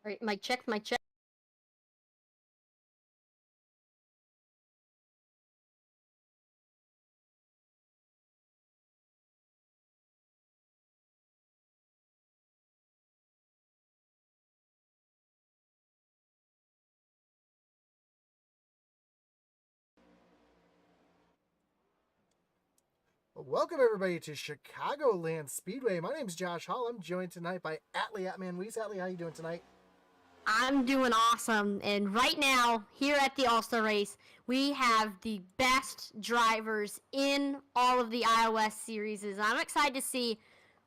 All right, mic check, mic check. Welcome everybody to Chicagoland Speedway. My name is Josh Hall. I'm joined tonight by Atlee @ManWeez. Atlee, how you doing tonight? I'm doing awesome, and right now, here at the All-Star Race, we have the best drivers in all of the iOS series. I'm excited to see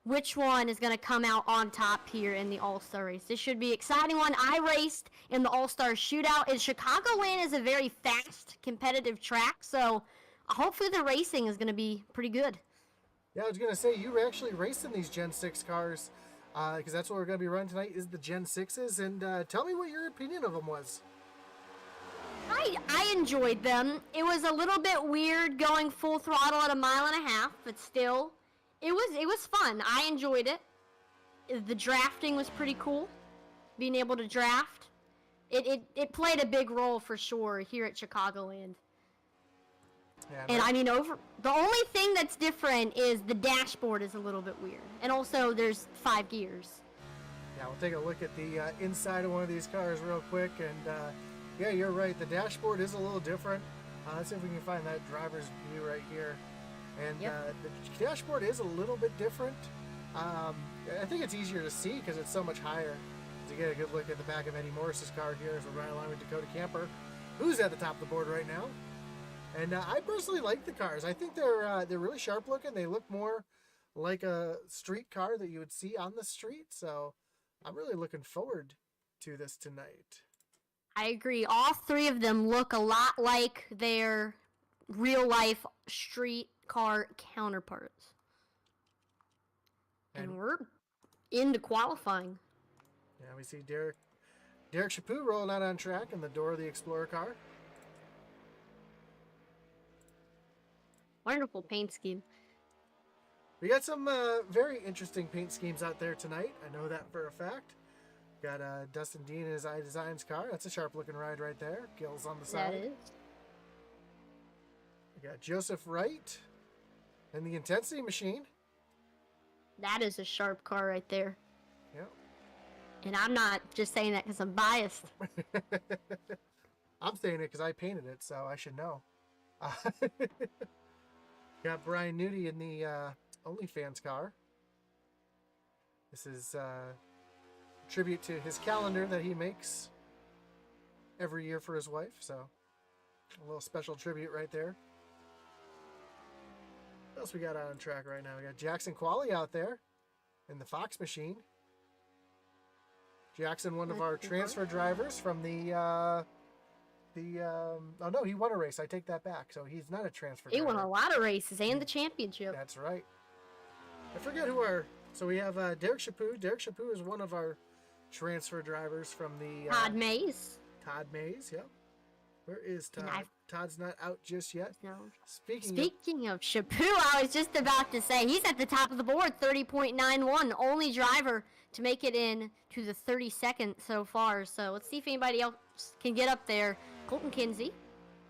which one is going to come out on top here in the All-Star Race. This should be an exciting one. I raced in the All-Star Shootout, and Chicagoland is a very fast, competitive track, so hopefully the racing is going to be pretty good. Yeah, I was going to say, you were actually racing these Gen 6 cars, because that's what we're going to be running tonight, is the Gen 6s, and tell me what your opinion of them was. I enjoyed them. It was a little bit weird going full throttle at 1.5 miles, but still, it was fun. I enjoyed it. The drafting was pretty cool. Being able to draft, it played a big role for sure here at Chicagoland. Yeah, and I mean, the only thing that's different is the dashboard is a little bit weird, and also there's 5 gears. Yeah, we'll take a look at the inside of one of these cars real quick, and yeah, you're right. The dashboard is a little different. Let's see if we can find that driver's view right here. And Yep. the dashboard is a little bit different. I think it's easier to see because it's so much higher. To get a good look at the back of Eddie Morris's car here as we're right along with Dakota Camper, who's at the top of the board right now. And I personally like the cars. I think they're really sharp looking. They look more like a street car that you would see on the street. So I'm really looking forward to this tonight. I agree. All 3 of them look a lot like their real life street car counterparts. And we're into qualifying. Yeah, we see Derek Chaput rolling out on track in the door of the Explorer car. Wonderful paint scheme. We got some very interesting paint schemes out there tonight. I know that for a fact. Got Dustin Dean in his iDesigns car. That's a sharp looking ride right there. Gills on the side. That is. We got Joseph Wright and the Intensity Machine. That is a sharp car right there. Yep. And I'm not just saying that because I'm biased. I'm saying it because I painted it, so I should know. Got Brian Nudie in the OnlyFans car. This is a tribute to his calendar that he makes every year for his wife, so a little special tribute right there. What else we got on track right now? We got Jackson Qualley out there in the Fox machine. Jackson, one of our transfer drivers from oh no, he won a race. I take that back. So he's not a transfer driver. He won a lot of races and the championship. That's right. I forget so we have Derek Chaput. Derek Chaput is one of our transfer drivers from the Todd Mays. Todd Mays, yep. Where is Todd? Todd's not out just yet. No. Speaking of Chaput, I was just about to say he's at the top of the board, 30.91, only driver to make it in to the 32nd so far. So let's see if anybody else can get up there. Colton Kinsey,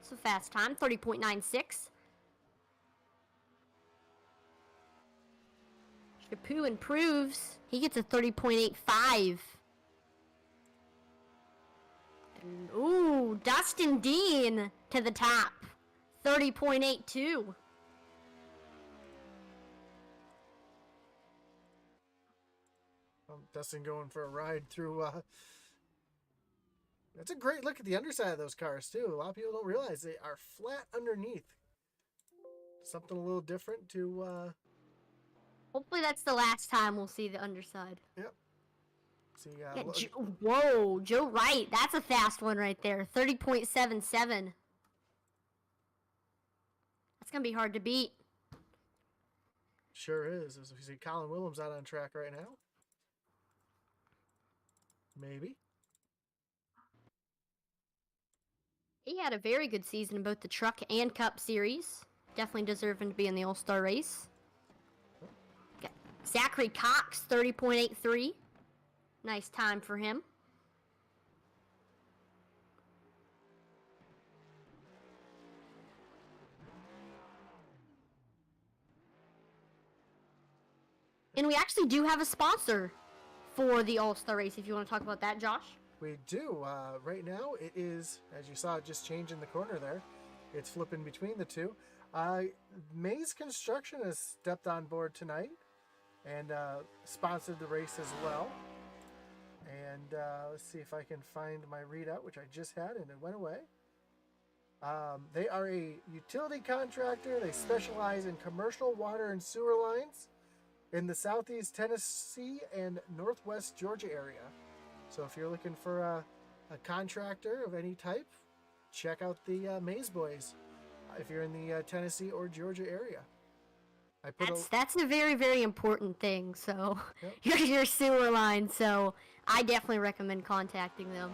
it's a fast time, 30.96. Chaput improves. He gets a 30.85. Ooh, Dustin Dean to the top, 30.82. Dustin going for a ride through. That's a great look at the underside of those cars too. A lot of people don't realize they are flat underneath. Something a little different to. Hopefully that's the last time we'll see the underside. Yep. See, whoa, Joe Wright. That's a fast one right there. 30.77. That's going to be hard to beat. Sure is. As we see Colin Willems out on track right now. Maybe. He had a very good season in both the Truck and Cup Series. Definitely deserving to be in the All-Star race. Got Zachary Cox, 30.83. Nice time for him. And we actually do have a sponsor for the All-Star race, if you want to talk about that, Josh. We do. Right now, it is, as you saw, just changing the corner there. It's flipping between the two. Maze Construction has stepped on board tonight and sponsored the race as well. And let's see if I can find my readout, which I just had, and it went away. They are a utility contractor. They specialize in commercial water and sewer lines in the southeast Tennessee and northwest Georgia area. So if you're looking for a contractor of any type, check out the Maze Boys if you're in the Tennessee or Georgia area. That's a very, very important thing. So Yep. your sewer line. So I definitely recommend contacting them.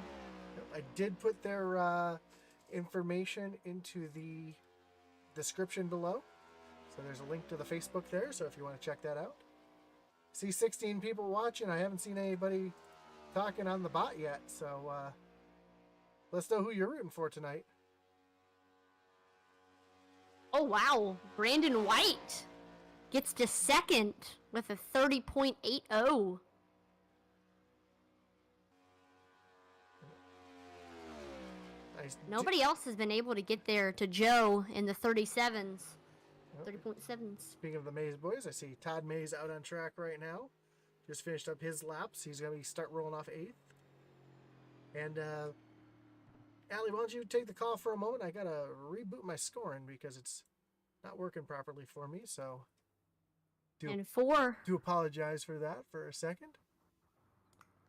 I did put their information into the description below. So there's a link to the Facebook there. So if you want to check that out. See 16 people watching. I haven't seen anybody talking on the bot yet. So let's know who you're rooting for tonight. Oh, wow. Brandon White gets to second with a 30.80. Nobody else has been able to get there to Joe in the 37s. 30.7s. Speaking of the Maze Boys, I see Todd Mays out on track right now. Just finished up his laps. He's going to start rolling off 8th. And, Allie, why don't you take the call for a moment? I got to reboot my scoring because it's not working properly for me. So, And 4. do apologize for that for a second.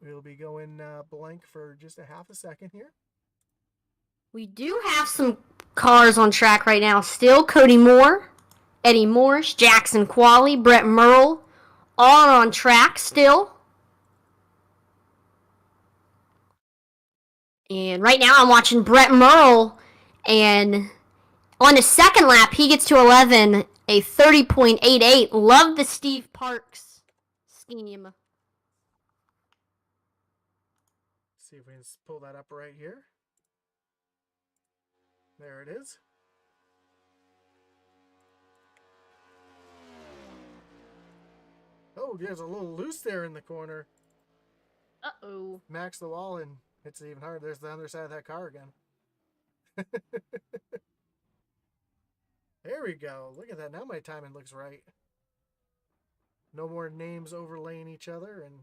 We'll be going blank for just a half a second here. We do have some cars on track right now. Still Cody Moore, Eddie Morris, Jackson Qualley, Brett Merle, all on track still. And right now I'm watching Brett Merle, and on his second lap he gets to 11, a 30.88. Love the Steve Parks scheme. See if we can pull that up right here. There it is. Oh, there's a little loose there in the corner. Uh-oh. Max the wall and hits it even harder. There's the other side of that car again. There we go. Look at that. Now my timing looks right. No more names overlaying each other. And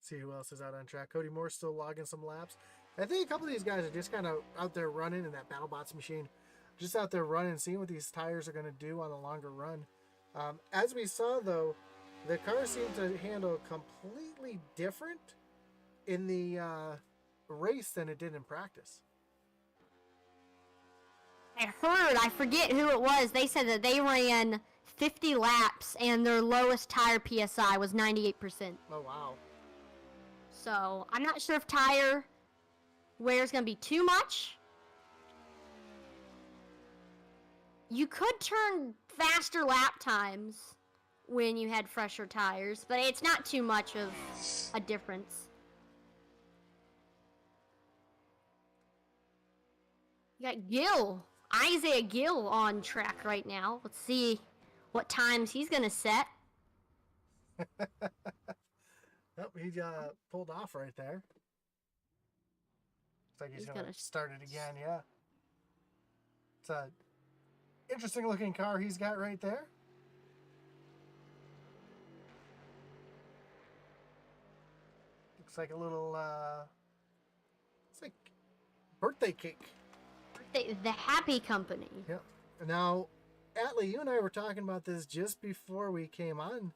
see who else is out on track. Cody Moore's still logging some laps. I think a couple of these guys are just kind of out there running in that BattleBots machine. Just out there running, seeing what these tires are going to do on a longer run. As we saw, though, the car seemed to handle completely different in the race than it did in practice. I forget who it was. They said that they ran 50 laps and their lowest tire PSI was 98%. Oh, wow. So I'm not sure if tire wear is going to be too much. You could turn faster lap times when you had fresher tires, but it's not too much of a difference. You got Gill, Isaiah Gill on track right now. Let's see what times he's going to set. Nope, he pulled off right there. Looks like he's going to start it again, yeah. It's a interesting looking car he's got right there. Looks like a little, it's like birthday cake. The Happy Company. Yep. Now, Atlee, you and I were talking about this just before we came on.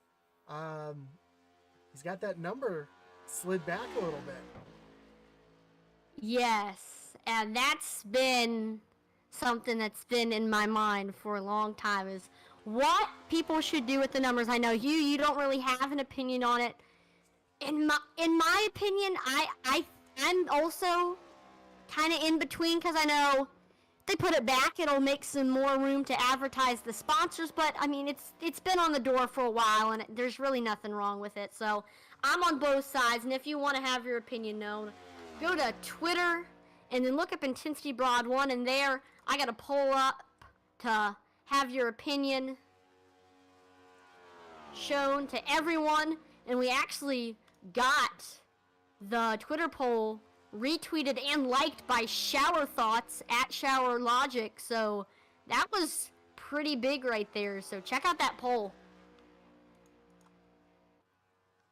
He's got that number slid back a little bit. Yes, and that's been something that's been in my mind for a long time, is what people should do with the numbers. I know you don't really have an opinion on it. In my opinion, I'm also kind of in between, because I know they put it back, it'll make some more room to advertise the sponsors, but I mean, it's been on the door for a while, and there's really nothing wrong with it. So I'm on both sides, and if you want to have your opinion known, go to Twitter and then look up Intensity Broad 1, and there I got a poll up to have your opinion shown to everyone, and we actually got the Twitter poll retweeted and liked by Shower Thoughts at Shower Logic. So that was pretty big right there. So check out that poll.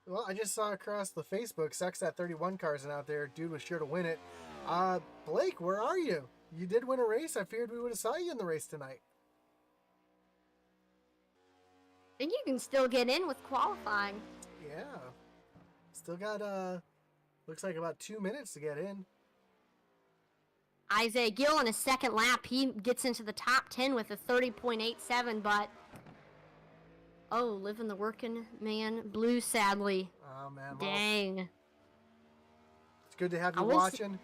Well, I just saw across the Facebook, sucks that 31 cars and out there. Dude was sure to win it. Blake, where are you? You did win a race. I feared we would have saw you in the race tonight. And you can still get in with qualifying. Yeah. Still got, looks like about 2 minutes to get in. Isaiah Gill in his second lap, he gets into the top 10 with a 30.87, but living the working man blues, sadly. Oh, man. Dang. Well, it's good to have you watching.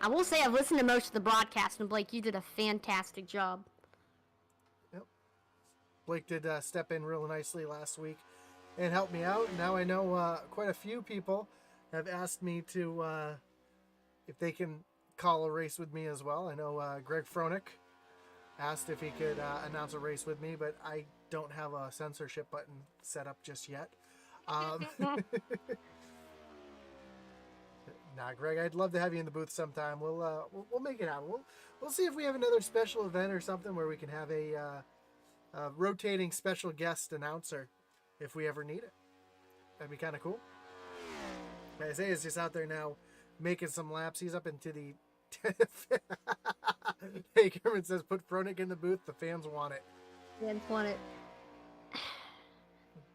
I will say I've listened to most of the broadcast, and Blake, you did a fantastic job. Yep. Blake did step in real nicely last week and help me out. Now I know quite a few people have asked me to, if they can call a race with me as well. I know Greg Froenick asked if he could announce a race with me, but I don't have a censorship button set up just yet. Nah, Greg, I'd love to have you in the booth sometime. We'll make it happen. We'll see if we have another special event or something where we can have a rotating special guest announcer if we ever need it. That'd be kind of cool. Isaiah's just out there now making some laps. He's up into the... Hey, Kermit says, put Froenick in the booth. The fans want it. Fans want it.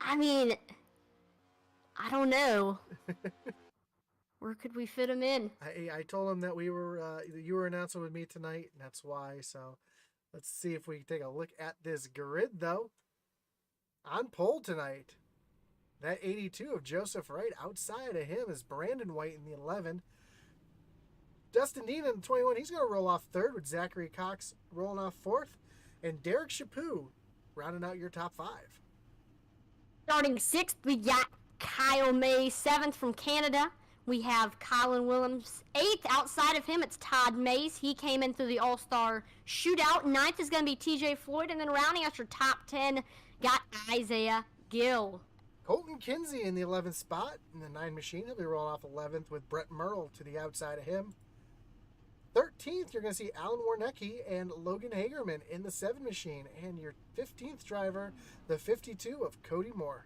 I mean, I don't know. Where could we fit him in? I told him that you were announcing with me tonight, and that's why. So let's see if we can take a look at this grid, though. On pole tonight, that 82 of Joseph Wright. Outside of him is Brandon White in the 11. Dustin Dean in the 21. He's going to roll off third with Zachary Cox rolling off fourth. And Derek Chaput rounding out your top 5. Starting 6th, we got Kyle May. 7th from Canada, we have Colin Willems. 8th, outside of him, it's Todd Mays. He came in through the All-Star Shootout. 9th is going to be TJ Floyd. And then rounding out your top 10, got Isaiah Gill. Colton Kinsey in the 11th spot in the 9 machine. He'll be rolling off 11th with Brett Merle to the outside of him. 13th, you're going to see Alan Warnecki and Logan Hagerman in the 7 machine. And your 15th driver, the 52 of Cody Moore.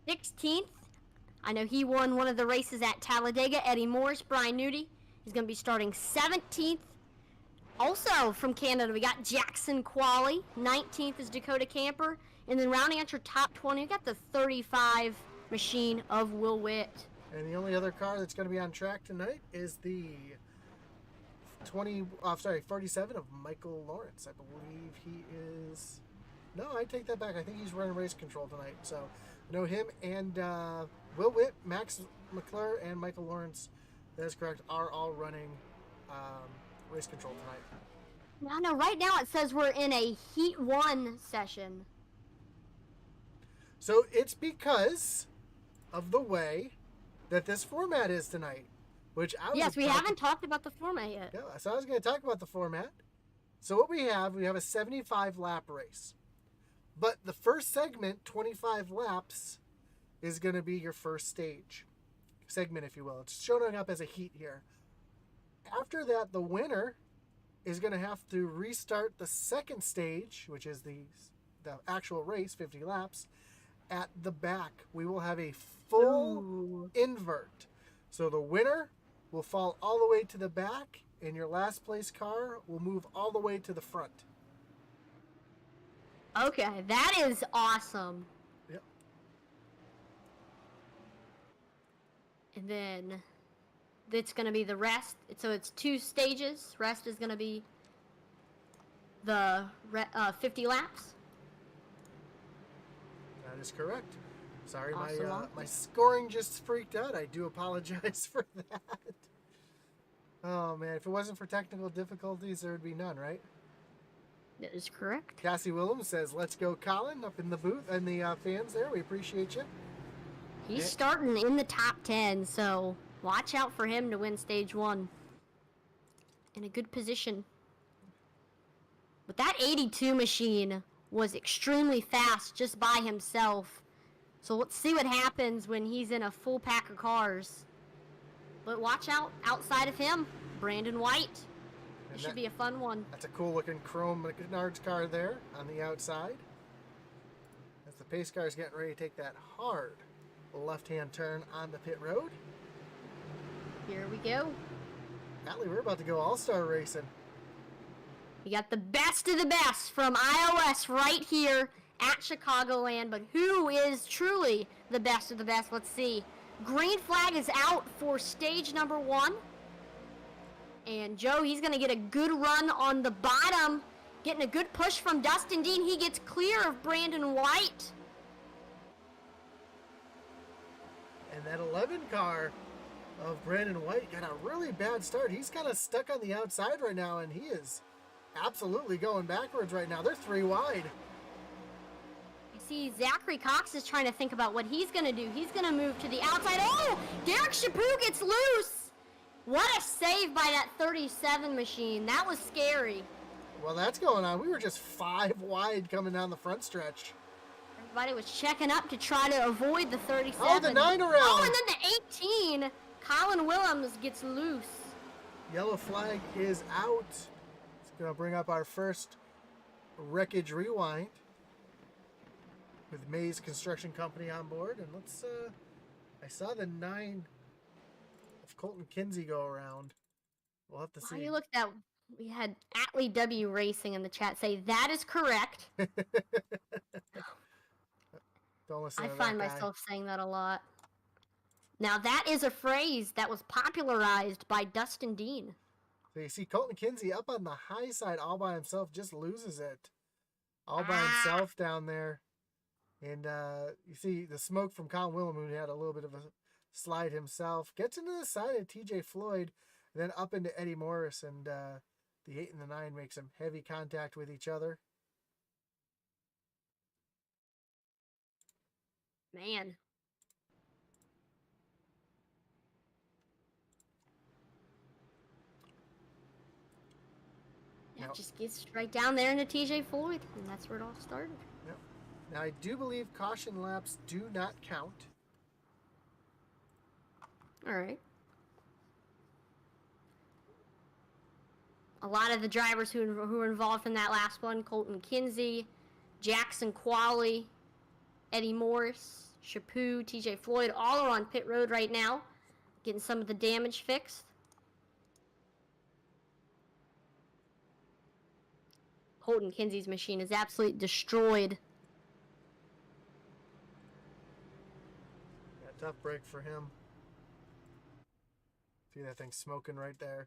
16th, I know he won one of the races at Talladega. Eddie Morris, Brian Nudie. He's going to be starting 17th. Also from Canada, we got Jackson Qualley. 19th is Dakota Camper. And then rounding out your top 20, you got the 35 machine of Will Witt. And the only other car that's going to be on track tonight is the 47 of Michael Lawrence. I believe he is... No, I take that back. I think he's running race control tonight. So, I know him and Will Witt, Max McClure, and Michael Lawrence, that is correct, are all running race control tonight. No, right now it says we're in a Heat 1 session. So, it's because of the way that this format is tonight. Which I yes, we haven't talked about the format yet. Yeah, so I was going to talk about the format. So what we have a 75 lap race. But the first segment, 25 laps, is going to be your first stage. Segment, if you will. It's showing up as a heat here. After that, the winner is going to have to restart the second stage, which is the actual race, 50 laps, at the back. We will have a full invert. So the winner will fall all the way to the back, and your last place car will move all the way to the front. Okay, that is awesome. Yep. And then it's going to be the rest. So it's 2 stages. Rest is going to be the 50 laps. That is correct. Sorry, Awesome. my scoring just freaked out. I do apologize for that. Oh, man. If it wasn't for technical difficulties, there would be none, right? That is correct. Cassie Willems says, let's go, Colin, up in the booth. And the fans there, we appreciate you. He's starting in the top 10, so watch out for him to win stage 1. In a good position. But that 82 machine, was extremely fast just by himself. So let's see what happens when he's in a full pack of cars. But watch out outside of him, Brandon White. It should be a fun one. That's a cool looking chrome Menards car there on the outside. As the pace car is getting ready to take that hard left-hand turn on the pit road. Here we go. Natalie, we're about to go all-star racing. We got the best of the best from iOS right here at Chicagoland. But who is truly the best of the best? Let's see. Green flag is out for stage number 1. And Joe, he's going to get a good run on the bottom. Getting a good push from Dustin Dean. He gets clear of Brandon White. And that 11 car of Brandon White got a really bad start. He's kind of stuck on the outside right now, and he is absolutely going backwards right now. They're 3 wide. See, Zachary Cox is trying to think about what he's going to do. He's going to move to the outside. Oh, Derek Chaput gets loose. What a save by that 37 machine. That was scary. Well, that's going on. We were just 5 wide coming down the front stretch. Everybody was checking up to try to avoid the 37. Oh, the 9 around. Oh, and then the 18. Colin Willems gets loose. Yellow flag is out. It's going to bring up our first wreckage rewind with Mays Construction Company on board. And let's, I saw the 9 of Colton Kinsey go around. We'll have to see. You looked at, we had Atlee W Racing in the chat say that is correct. Don't listen I to find that guy. myself saying that a lot. Now that is a phrase that was popularized by Dustin Dean. So you see Colton Kinsey up on the high side all by himself, just loses it. All by himself down there. And you see the smoke from Colin Willem, who had a little bit of a slide himself. Gets into the side of TJ Floyd, and then up into Eddie Morris. And the 8 and the 9 make some heavy contact with each other. Man. That just gets right down there into TJ Floyd, and that's where it all started. Yep. Now, I do believe caution laps do not count. All right. A lot of the drivers who were involved in that last one, Colton Kinsey, Jackson Qualley, Eddie Morris, Chaput, TJ Floyd, all are on pit road right now, getting some of the damage fixed. Colton Kinsey's machine is absolutely destroyed. Yeah, tough break for him. See that thing smoking right there.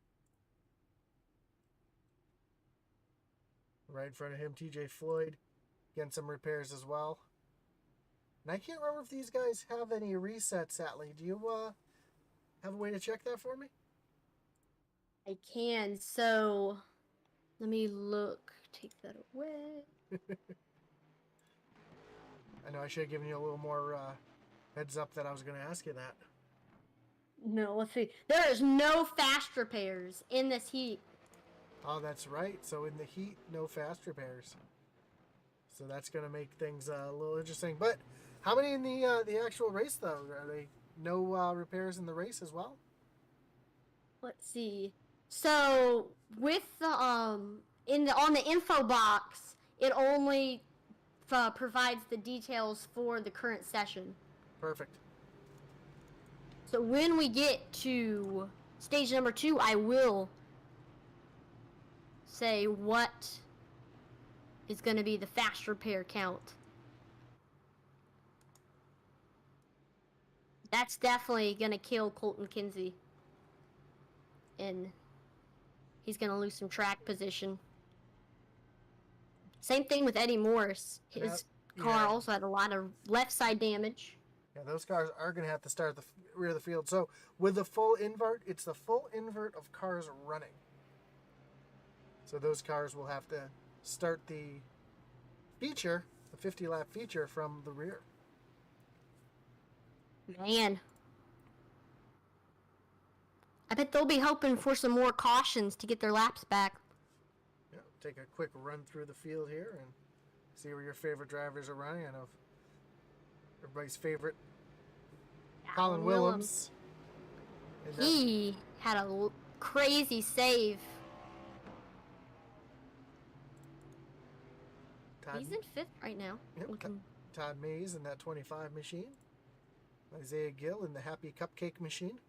Right in front of him, TJ Floyd getting some repairs as well. And I can't remember if these guys have any resets, Atlee. Do you have a way to check that for me? I can, so let me look. Take that away. I know I should have given you a little more heads up that I was going to ask you that. No, let's see. There is no fast repairs in this heat. Oh, that's right. So in the heat, no fast repairs. So that's going to make things a little interesting. But how many in the actual race, though? Are they no repairs in the race as well? Let's see. So with the on the info box, it only provides the details for the current session. Perfect. So when we get to stage number 2, I will say what is going to be the fast repair count. That's definitely going to kill Colton Kinsey. And he's going to lose some track position. Same thing with Eddie Morris. His car also had a lot of left side damage. Yeah, those cars are going to have to start at the rear of the field. So with the full invert, it's the full invert of cars running. So those cars will have to start the feature, the 50-lap feature, from the rear. Man. I bet they'll be hoping for some more cautions to get their laps back. Yeah, take a quick run through the field here. And See where your favorite drivers are running. I know everybody's favorite, Colin Willems. And He had a crazy save. He's in 5th right now. Yep, Todd Mays in that 25 machine. Isaiah Gill in the Happy Cupcake machine.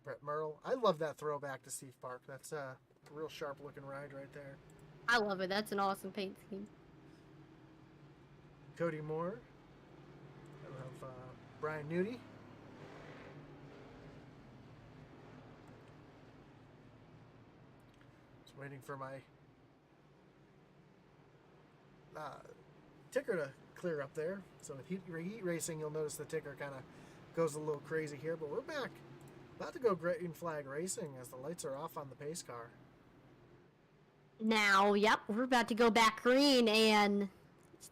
Brett Merle. I love that throwback to Steve Park. That's a real sharp looking ride right there. I love it. That's an awesome paint scheme. Cody Moore. I have Brian Nudie. Just waiting for my ticker to clear up there. So with heat racing, you'll notice the ticker kind of goes a little crazy here. But we're back. About to go green flag racing as the lights are off on the pace car. Now, yep, we're about to go back green, and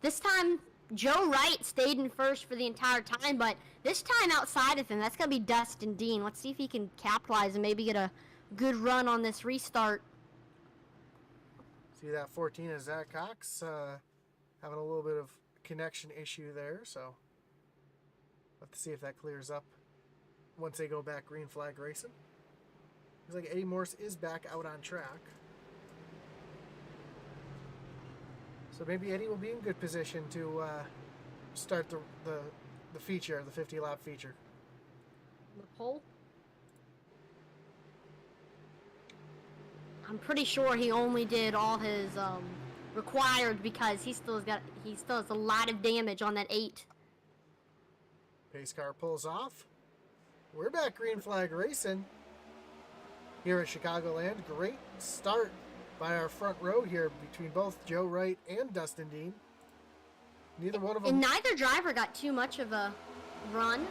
this time Joe Wright stayed in first for the entire time, but this time outside of him, that's going to be Dustin Dean. Let's see if he can capitalize and maybe get a good run on this restart. See that 14 is Zach Cox having a little bit of connection issue there, so let's see if that clears up once they go back green flag racing. Looks like Eddie Morse is back out on track. So maybe Eddie will be in good position to start the feature, the 50-lap feature. The pole? I'm pretty sure he only did all his required because he still has a lot of damage on that 8. Pace car pulls off. We're back green flag racing here at Chicagoland. Great start by our front row here between both Joe Wright and Dustin Dean. Neither one of them. And neither driver got too much of a run.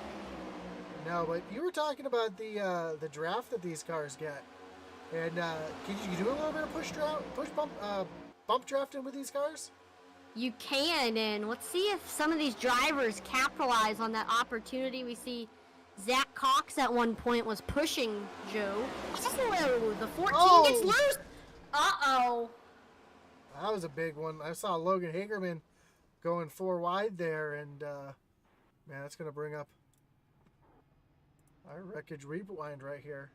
No, but you were talking about the draft that these cars get, and can you do a little bit of push bump drafting with these cars? You can, and let's see if some of these drivers capitalize on that opportunity. We see Zach Cox at one point was pushing Joe. Oh, the 14 gets loose. Uh-oh. That was a big one. I saw Logan Hagerman going 4 wide there, and man, that's going to bring up our wreckage rewind right here.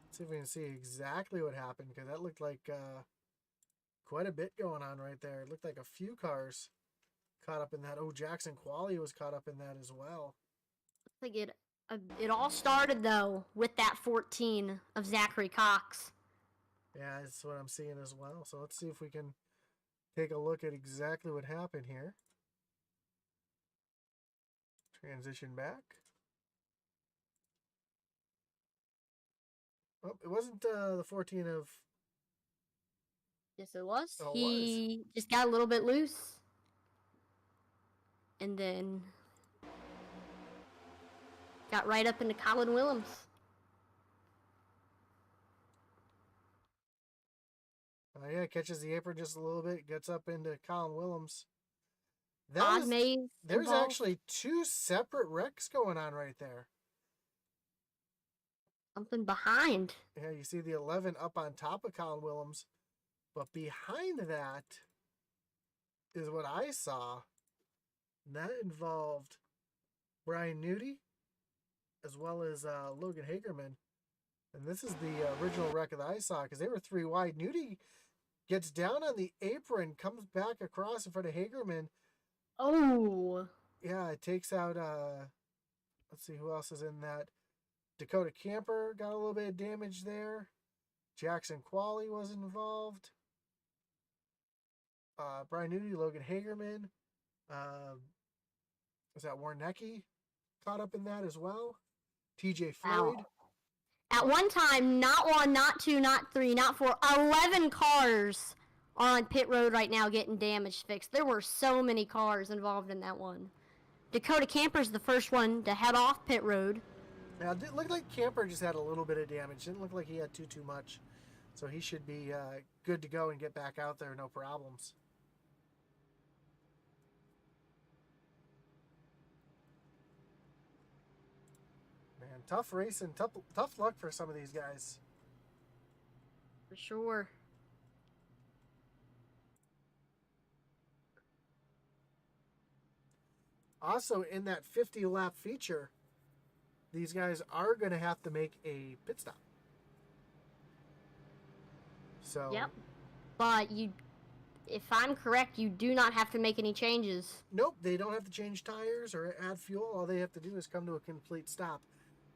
Let's see if we can see exactly what happened, because that looked like quite a bit going on right there. It looked like a few cars caught up in that. Oh, Jackson Qualley was caught up in that as well. Looks like it all started, though, with that 14 of Zachary Cox. Yeah, that's what I'm seeing as well. So let's see if we can take a look at exactly what happened here. Transition back. Oh, it wasn't the 14 of... Yes, it was. Oh, He just got a little bit loose. And then got right up into Colin Willems. Yeah, catches the apron just a little bit, gets up into Colin Willems. There's actually 2 separate wrecks going on right there. Something behind. Yeah, you see the 11 up on top of Colin Willems, but behind that is what I saw. And that involved Brian Nudie as well as Logan Hagerman. And this is the original wreck that I saw, because they were 3 wide. Nudie gets down on the apron, comes back across in front of Hagerman. Oh. Yeah, it takes out, let's see who else is in that. Dakota Camper got a little bit of damage there. Jackson Qualley was involved. Brian Nudie, Logan Hagerman. Was that Warnecki caught up in that as well? TJ Floyd. Wow. At one time, not 1, not 2, not 3, not 4, 11 cars are on pit road right now getting damage fixed. There were so many cars involved in that one. Dakota Camper's the first one to head off pit road. Yeah, it looked like Camper just had a little bit of damage. Didn't look like he had too much. So he should be good to go and get back out there, no problems. Man, tough racing, tough luck for some of these guys. For sure. Also, in that 50-lap feature, these guys are going to have to make a pit stop. So. Yep. But if I'm correct, you do not have to make any changes. Nope, they don't have to change tires or add fuel. All they have to do is come to a complete stop.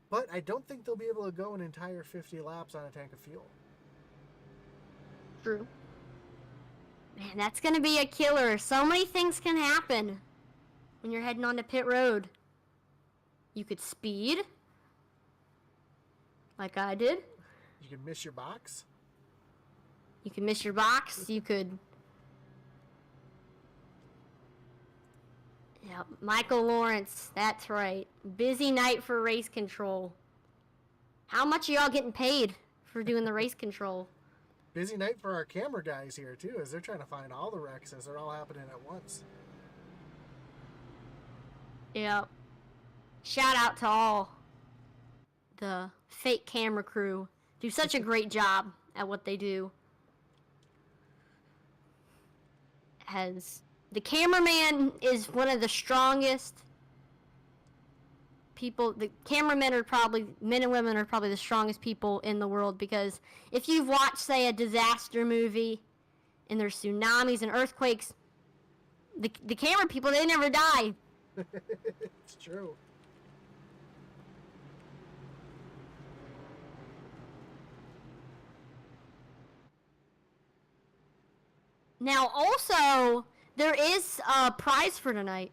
But I don't think they'll be able to go an entire 50 laps on a tank of fuel. True. Man, that's going to be a killer. So many things can happen when you're heading onto pit road. You could speed, like I did. You could miss your box. You could miss your box. You could... Yep, Michael Lawrence, that's right. Busy night for race control. How much are y'all getting paid for doing the race control? Busy night for our camera guys here, too, as they're trying to find all the wrecks as they're all happening at once. Yep. Shout out to all the fake camera crew. Do such a great job at what they do. The cameraman is one of the strongest people. The cameramen are probably, men and women are probably the strongest people in the world, because if you've watched, say, a disaster movie and there's tsunamis and earthquakes, the camera people, they never die. It's true. Now, also, there is a prize for tonight.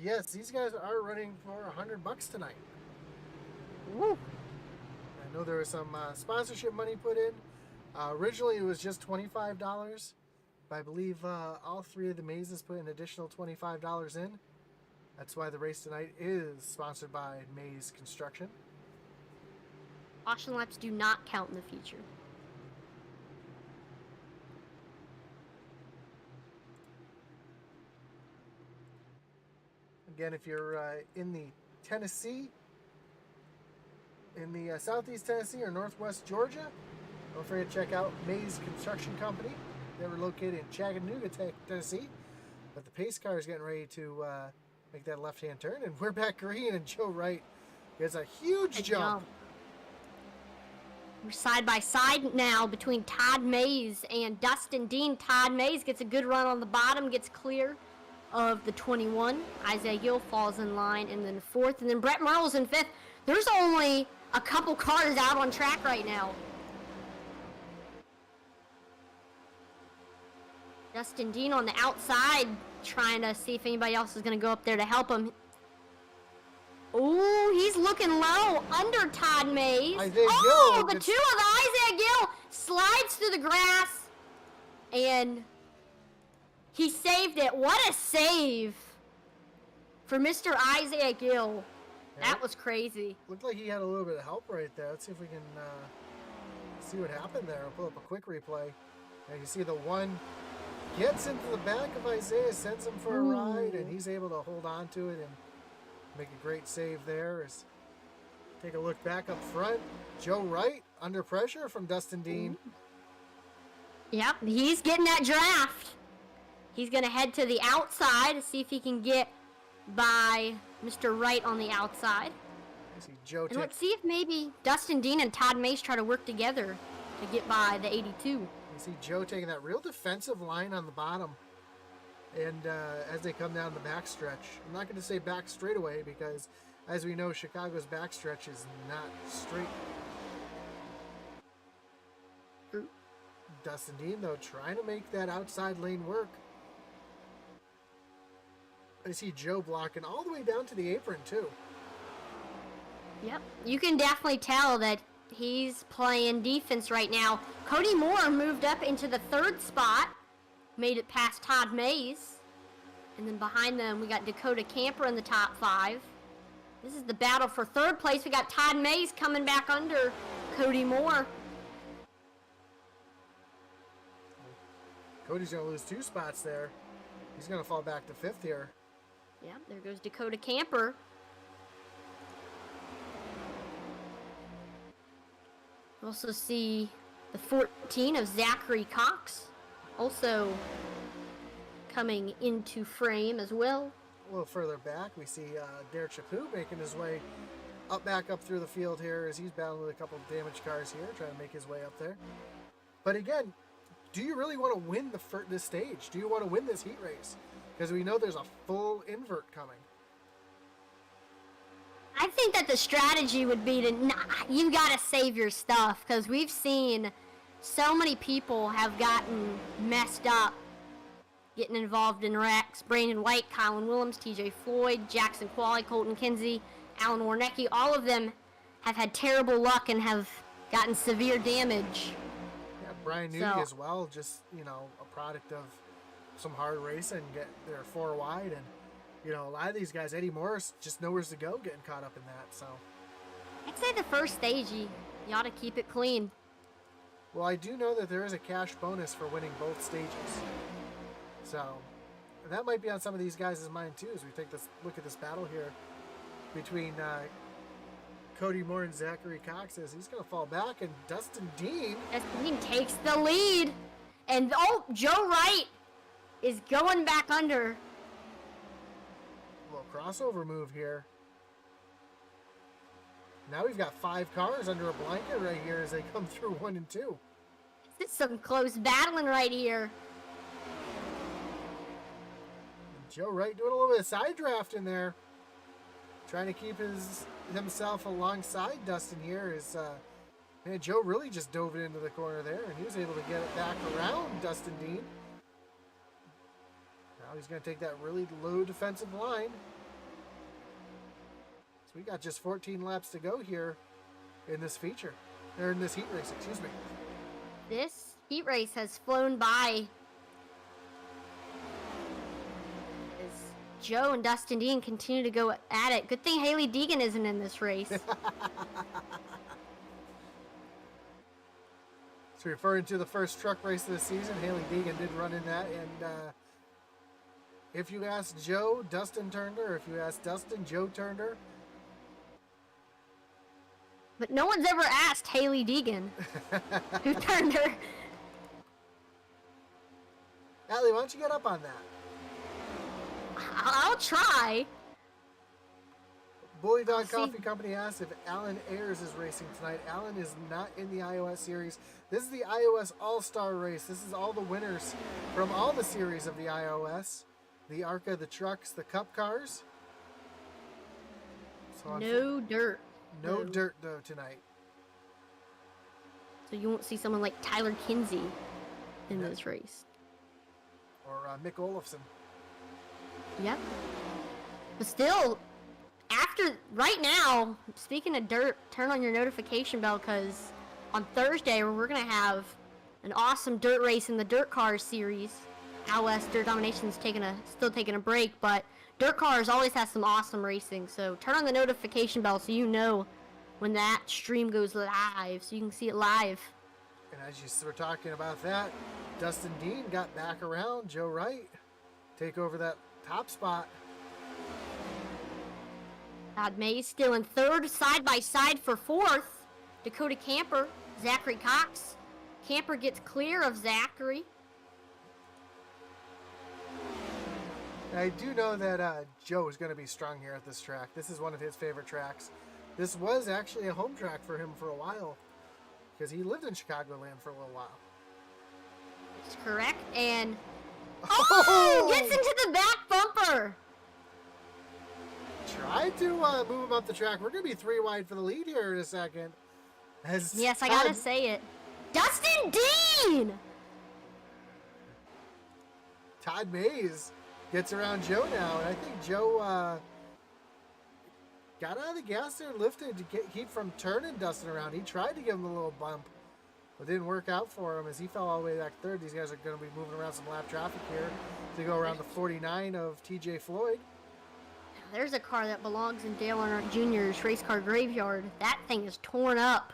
Yes, these guys are running for $100 tonight. Woo. I know there was some sponsorship money put in. Originally, it was just $25. But I believe all three of the mazes put an additional $25 in. That's why the race tonight is sponsored by Maze Construction. Caution laps do not count in the feature. Again, if you're in the Tennessee, in the southeast Tennessee or northwest Georgia, don't forget to check out Maze Construction Company. They were located in Chattanooga, Tennessee. But the pace car is getting ready to make that left-hand turn, and we're back green, and Joe Wright gets a huge jump. We're side by side now between Todd Mays and Dustin Dean. Todd Mays gets a good run on the bottom, gets clear of the 21. Isaiah Gill falls in line and then fourth, and then Brett Merle's in fifth. There's only a couple cars out on track right now. Dustin Dean on the outside trying to see if anybody else is going to go up there to help him. Oh, he's looking low under Todd Mays. Isaiah oh, Gill the gets... two of the Isaiah Gill slides through the grass, and he saved it. What a save for Mr. Isaiah Gill. Yeah, that was crazy. Looked like he had a little bit of help right there. Let's see if we can see what happened there. I'll pull up a quick replay. And you see the one gets into the back of Isaiah, sends him for a ride, and he's able to hold on to it and make a great save there. Take a look back up front. Joe Wright under pressure from Dustin Dean. Yep, he's getting that draft. He's going to head to the outside to see if he can get by Mr. Wright on the outside. I see Joe and let's see if maybe Dustin Dean and Todd Mays try to work together to get by the 82. You see Joe taking that real defensive line on the bottom. And as they come down the backstretch, I'm not going to say back straightaway because, as we know, Chicago's backstretch is not straight. True. Dustin Dean, though, trying to make that outside lane work. I see Joe blocking all the way down to the apron, too. Yep, you can definitely tell that he's playing defense right now. Cody Moore moved up into the third spot, made it past Todd Mays. And then behind them, we got Dakota Camper in the top 5. This is the battle for third place. We got Todd Mays coming back under Cody Moore. Cody's going to lose 2 spots there. He's going to fall back to 5th here. Yeah, there goes Dakota Camper. We also see the 14 of Zachary Cox also coming into frame as well. A little further back, we see Derek Chapu making his way back up through the field here as he's battling with a couple of damaged cars here, trying to make his way up there. But again, do you really want to win this stage? Do you want to win this heat race? Because we know there's a full invert coming. I think that the strategy would be to you got to save your stuff, because we've seen so many people have gotten messed up getting involved in wrecks. Brandon White, Colin Willems, TJ Floyd, Jackson Qualley, Colton Kinsey, Alan Warnecki, all of them have had terrible luck and have gotten severe damage. Yeah, Brian Newby as well, just, you know, a product of some hard racing, they're 4 wide, and you know, a lot of these guys, Eddie Morris, just nowhere to go getting caught up in that. So I'd say the first stage, you ought to keep it clean. Well, I do know that there is a cash bonus for winning both stages. So that might be on some of these guys' mind too, as we take this look at this battle here between Cody Moore and Zachary Cox. As he's going to fall back, and Dustin Dean takes the lead. And Joe Wright is going back under. Little crossover move here. Now we've got 5 cars under a blanket right here as they come through 1 and 2. This is some close battling right here. And Joe Wright doing a little bit of side draft in there, trying to keep himself alongside Dustin here. Man, Joe really just dove it into the corner there, and he was able to get it back around Dustin Dean. Now he's going to take that really low defensive line. So we got just 14 laps to go here in this feature, or in this heat race, excuse me. This heat race has flown by as Joe and Dustin Dean continue to go at it. Good thing Haley Deegan isn't in this race. So referring to the first truck race of the season, Haley Deegan did run in that, and if you ask Joe, Dustin turned her. If you ask Dustin, Joe turned her. But no one's ever asked Haley Deegan who turned her. Allie, why don't you get up on that? I'll try. Bully Dog Coffee Company asks if Alan Ayers is racing tonight. Alan is not in the iOS series. This is the iOS All-Star race. This is all the winners from all the series of the iOS. The ARCA, the trucks, the cup cars. So no dirt. No dirt, though, tonight. So you won't see someone like Tyler Kinsey in this race. Or Mick Olofsson. Yep. But still, right now, speaking of dirt, turn on your notification bell, because on Thursday we're going to have an awesome dirt race in the Dirt Cars series. iOS Dirt Domination's still taking a break, but Dirt Cars always has some awesome racing, so turn on the notification bell so you know when that stream goes live, so you can see it live. And as you were talking about that, Dustin Dean got back around Joe Wright, take over that top spot. Todd Mays still in third, side by side for fourth. Dakota Camper, Zachary Cox. Camper gets clear of Zachary. I do know that Joe is going to be strong here at this track. This is one of his favorite tracks. This was actually a home track for him for a while, because he lived in Chicagoland for a little while. That's correct, and gets into the back bumper. Tried to move him up the track. We're going to be 3 wide for the lead here in a second. Yes, I got to say it. Dustin Dean! Todd Mays gets around Joe now, and I think Joe got out of the gas there and lifted to keep from turning Dustin around. He tried to give him a little bump, but didn't work out for him as he fell all the way back third. These guys are going to be moving around some lap traffic here to go around the 49 of TJ Floyd. There's a car that belongs in Dale Earnhardt Jr.'s race car graveyard. That thing is torn up.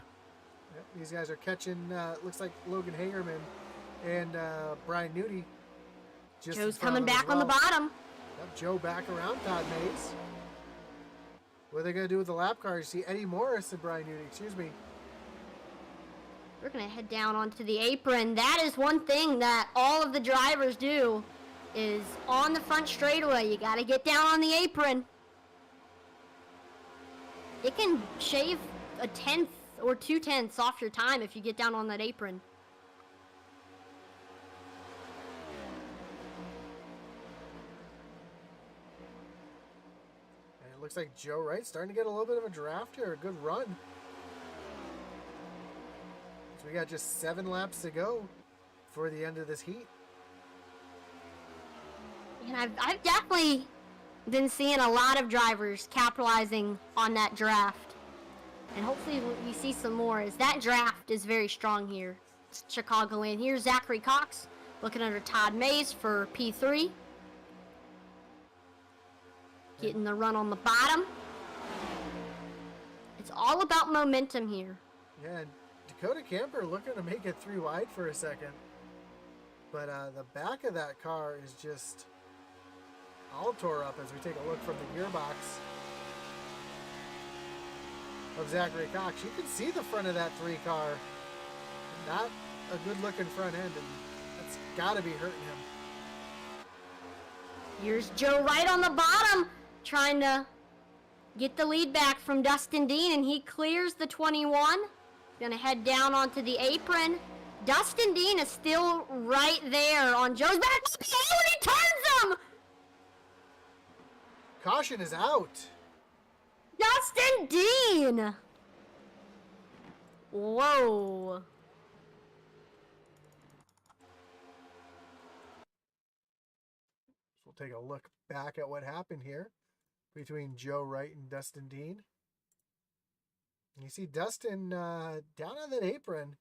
Yep, these guys are catching, looks like Logan Hagerman and Brian Newty. Joe's coming back on the bottom. Yep, Joe back around Todd Mays. What are they going to do with the lap cars? You see Eddie Morris and Brian Newty, excuse me. We're going to head down onto the apron. That is one thing that all of the drivers do is on the front straightaway. You got to get down on the apron. It can shave a 1/10 or 2/10 off your time if you get down on that apron. And it looks like Joe Wright starting to get a little bit of a draft here, a good run. So we got just 7 laps to go for the end of this heat. And I've definitely been seeing a lot of drivers capitalizing on that draft. And hopefully we see some more, as that draft is very strong here. It's Chicagoland. Here's Zachary Cox looking under Todd Mays for P3. Getting the run on the bottom. It's all about momentum here. Yeah, and Dakota Camper looking to make it 3 wide for a second. But the back of that car is just all tore up as we take a look from the gearbox of Zachary Cox. You can see the front of that 3 car. Not a good looking front end, and that's got to be hurting him. Here's Joe Wright on the bottom, trying to get the lead back from Dustin Dean, and he clears the 21. Gonna head down onto the apron. Dustin Dean is still right there on Joe's back. Oh, and he turns him! Caution is out. Dustin Dean! Whoa. So we'll take a look back at what happened here between Joe Wright and Dustin Dean. You see Dustin down on that apron.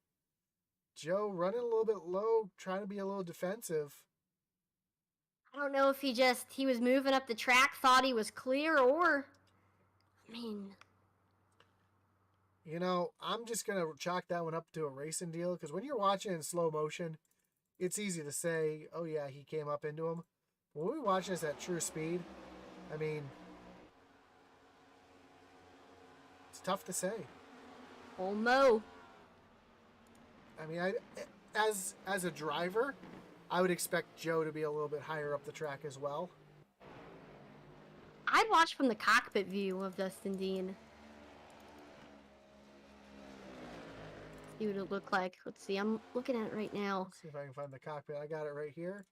Joe running a little bit low, trying to be a little defensive. I don't know if he was moving up the track, thought he was clear, or, I mean. You know, I'm just going to chalk that one up to a racing deal, because when you're watching in slow motion, it's easy to say, oh yeah, he came up into him. When we watch this at true speed, I mean, it's tough to say. Oh, Mo. I mean, as a driver, I would expect Joe to be a little bit higher up the track as well. I'd watch from the cockpit view of Dustin Dean. See what it looked like. Let's see, I'm looking at it right now. Let's see if I can find the cockpit. I got it right here.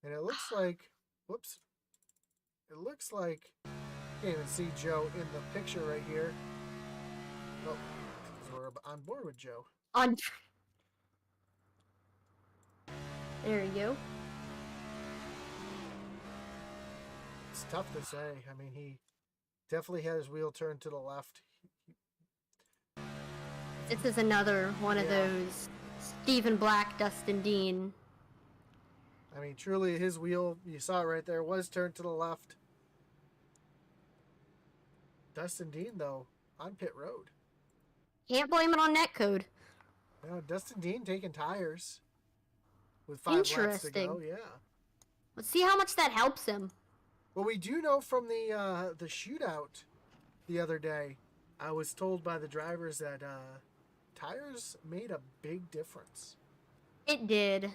And it looks like, whoops. It looks like, you can't even see Joe in the picture right here. Oh, we're on board with Joe. There you go. It's tough to say. I mean, he definitely had his wheel turned to the left. This is another one of those Stephen Black, Dustin Dean. I mean, truly, his wheel, you saw it right there, was turned to the left. Dustin Dean, though, on pit road. Can't blame it on netcode. No, Dustin Dean taking tires with 5 laps to go. Yeah. Let's see how much that helps him. Well, we do know from the shootout the other day, I was told by the drivers that tires made a big difference. It did.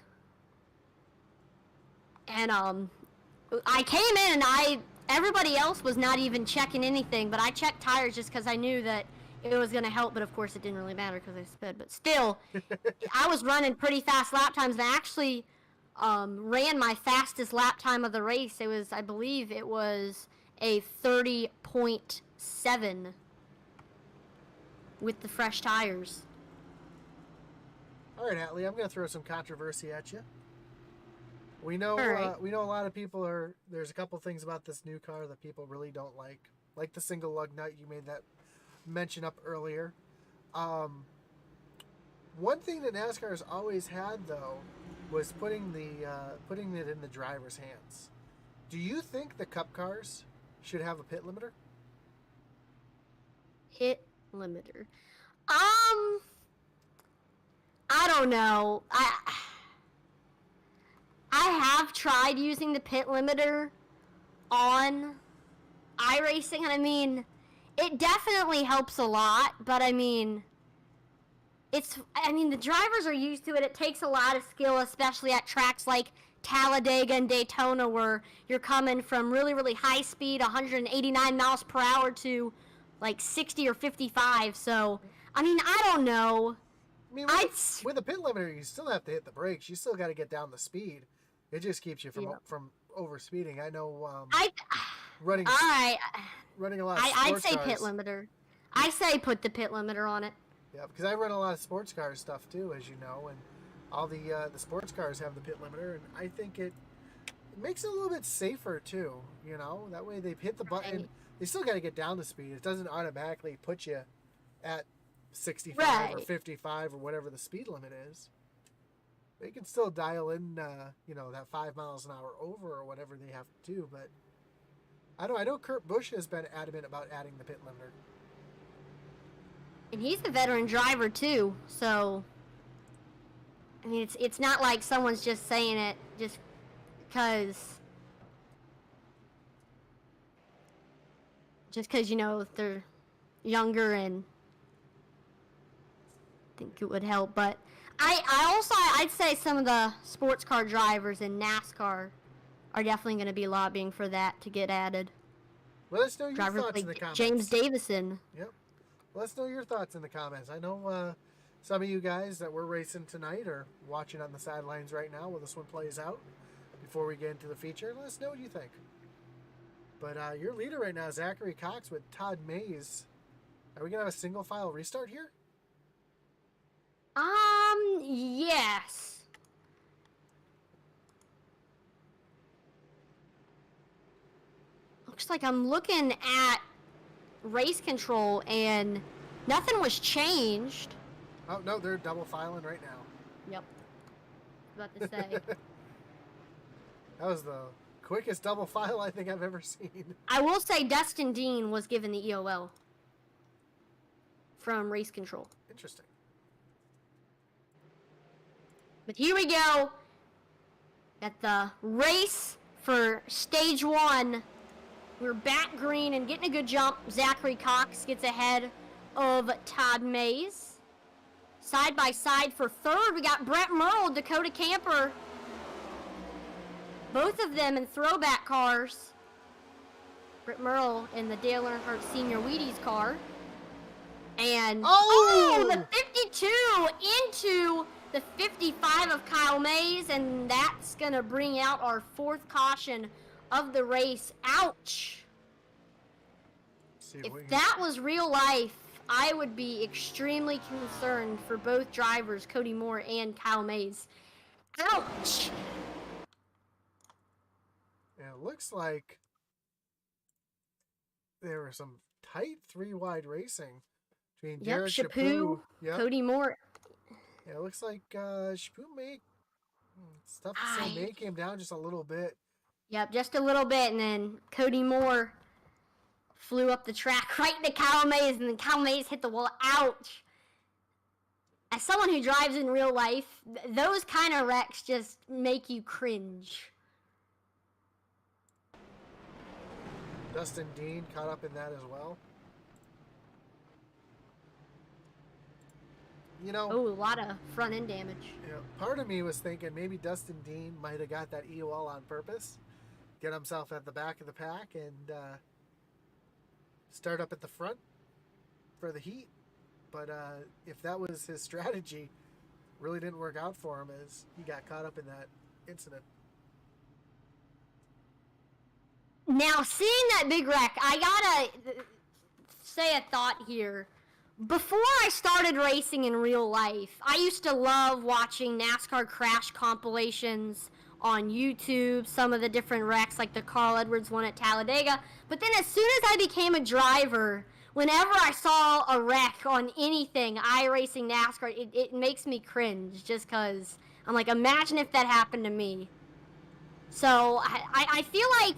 And I came in and everybody else was not even checking anything, but I checked tires just because I knew that it was going to help, but of course it didn't really matter because I sped. But still, I was running pretty fast lap times, and I actually ran my fastest lap time of the race. It was, I believe it was a 30.7 with the fresh tires. All right, Atlee, I'm going to throw some controversy at you. We know we know a lot of people there's a couple things about this new car that people really don't like the single lug nut. You made that mention up earlier. One thing that NASCAR has always had, though, was putting it in the driver's hands. Do you think the Cup cars should have a pit limiter? Pit limiter. I don't know. I have tried using the pit limiter on iRacing, and I mean, it definitely helps a lot, but I mean, I mean, the drivers are used to it. It takes a lot of skill, especially at tracks like Talladega and Daytona, where you're coming from really, really high speed, 189 miles per hour, to like 60 or 55. So, I mean, I don't know. I mean, I'd. with a pit limiter, you still have to hit the brakes. You still got to get down the speed. It just keeps you from over speeding. I know. I. Running. All right. Running a lot of I'd sports say cars. pit limiter. I say put the pit limiter on it. Yeah, because I run a lot of sports car stuff too, as you know, and all the sports cars have the pit limiter, and I think it makes it a little bit safer too. You know, that way they hit the button. Right. They still got to get down to speed. It doesn't automatically put you at 65 or Right. 55 or whatever the speed limit is. They can still dial in, that 5 miles an hour over or whatever they have to do. But I know Kurt Busch has been adamant about adding the pit limiter. And he's the veteran driver too, so I mean, it's not like someone's just saying it just because they're younger, and I think it would help. But I'd say some of the sports car drivers in NASCAR are definitely going to be lobbying for that to get added. Let us know your Drivers thoughts in the like comments. James Davison. Yep. Let us know your thoughts in the comments. I know some of you guys that were racing tonight are watching on the sidelines right now while this one plays out. Before we get into the feature, let us know what you think. But your leader right now is Zachary Cox with Todd Mays. Are we going to have a single file restart here? Yes. Looks like I'm looking at race control and nothing was changed. Oh, no, they're double filing right now. Yep. About to say. That was the quickest double file I think I've ever seen. I will say Dustin Dean was given the EOL from race control. Interesting. But here we go at the race for stage 1. We're back green and getting a good jump. Zachary Cox gets ahead of Todd Mays. Side by side for third, we got Brett Merle, Dakota Camper. Both of them in throwback cars. Brett Merle in the Dale Earnhardt Sr. Wheaties car. And the 52 into the 55 of Kyle Mays, and that's gonna bring out our 4th caution of the race. Ouch. If that was real life, I would be extremely concerned for both drivers, Cody Moore and Kyle Mays. Ouch. It looks like there was some tight 3-wide racing between Jared Chaput, Cody Moore. Yeah, it looks like Chaput may came down just a little bit. Yep, just a little bit, and then Cody Moore flew up the track right into Kyle Mays, and then Kyle Mays hit the wall. Ouch. As someone who drives in real life, those kind of wrecks just make you cringe. Dustin Dean caught up in that as well. You know, a lot of front end damage. You know, part of me was thinking maybe Dustin Dean might have got that EOL on purpose, get himself at the back of the pack, and start up at the front for the heat. But if that was his strategy, really didn't work out for him as he got caught up in that incident. Now, seeing that big wreck, I gotta say a thought here. Before I started racing in real life, I used to love watching NASCAR crash compilations on YouTube, some of the different wrecks, like the Carl Edwards one at Talladega. But then as soon as I became a driver, whenever I saw a wreck on anything, iRacing, NASCAR, it makes me cringe just because I'm like, imagine if that happened to me. So I feel like,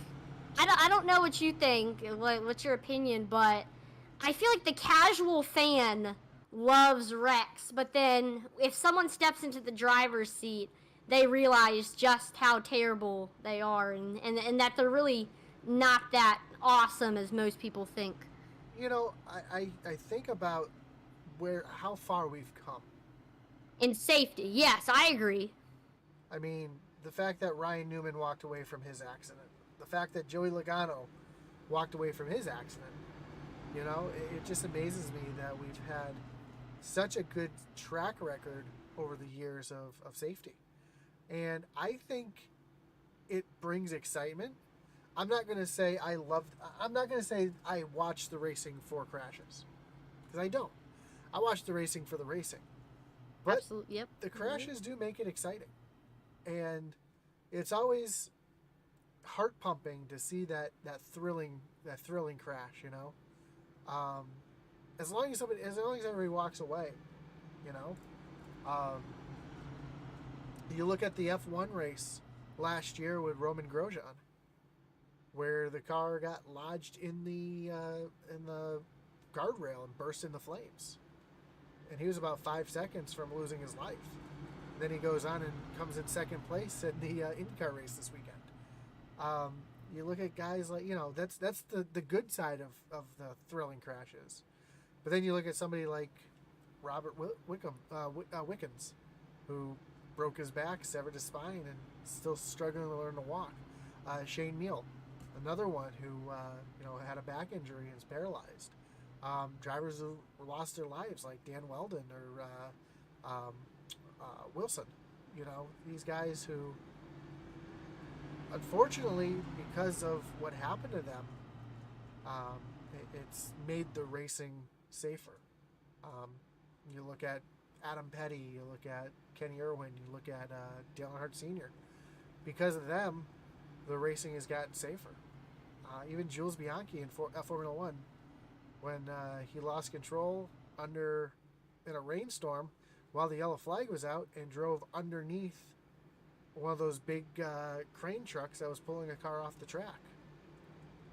I don't know what you think, what's your opinion, but I feel like the casual fan loves wrecks, but then if someone steps into the driver's seat, they realize just how terrible they are and that they're really not that awesome as most people think. You know, I think about how far we've come. In safety, yes, I agree. I mean, the fact that Ryan Newman walked away from his accident, the fact that Joey Logano walked away from his accident, it just amazes me that we've had such a good track record over the years of safety. And I think it brings excitement. I'm not going to say I'm not going to say I watch the racing for crashes, because I don't. I watch the racing for the racing. But Absolutely, yep. the crashes do make it exciting. And it's always heart pumping to see that thrilling crash, as long as everybody walks away, you know. Um, you look at the F1 race last year with Roman Grosjean, where the car got lodged in the guardrail and burst into flames, and he was about 5 seconds from losing his life. Then he goes on and comes in second place at the IndyCar race this weekend. You look at guys like, that's the good side of the thrilling crashes. But then you look at somebody like Robert Wickens, who broke his back, severed his spine, and still struggling to learn to walk. Shane Meal, another one who had a back injury and is paralyzed. Drivers who lost their lives, like Dan Weldon or Wilson. These guys who, unfortunately, because of what happened to them, it's made the racing safer. You look at Adam Petty, you look at Kenny Irwin, you look at Dale Earnhardt Sr. Because of them, the racing has gotten safer. Even Jules Bianchi in Formula One, when he lost control in a rainstorm while the yellow flag was out and drove underneath one of those big crane trucks that was pulling a car off the track.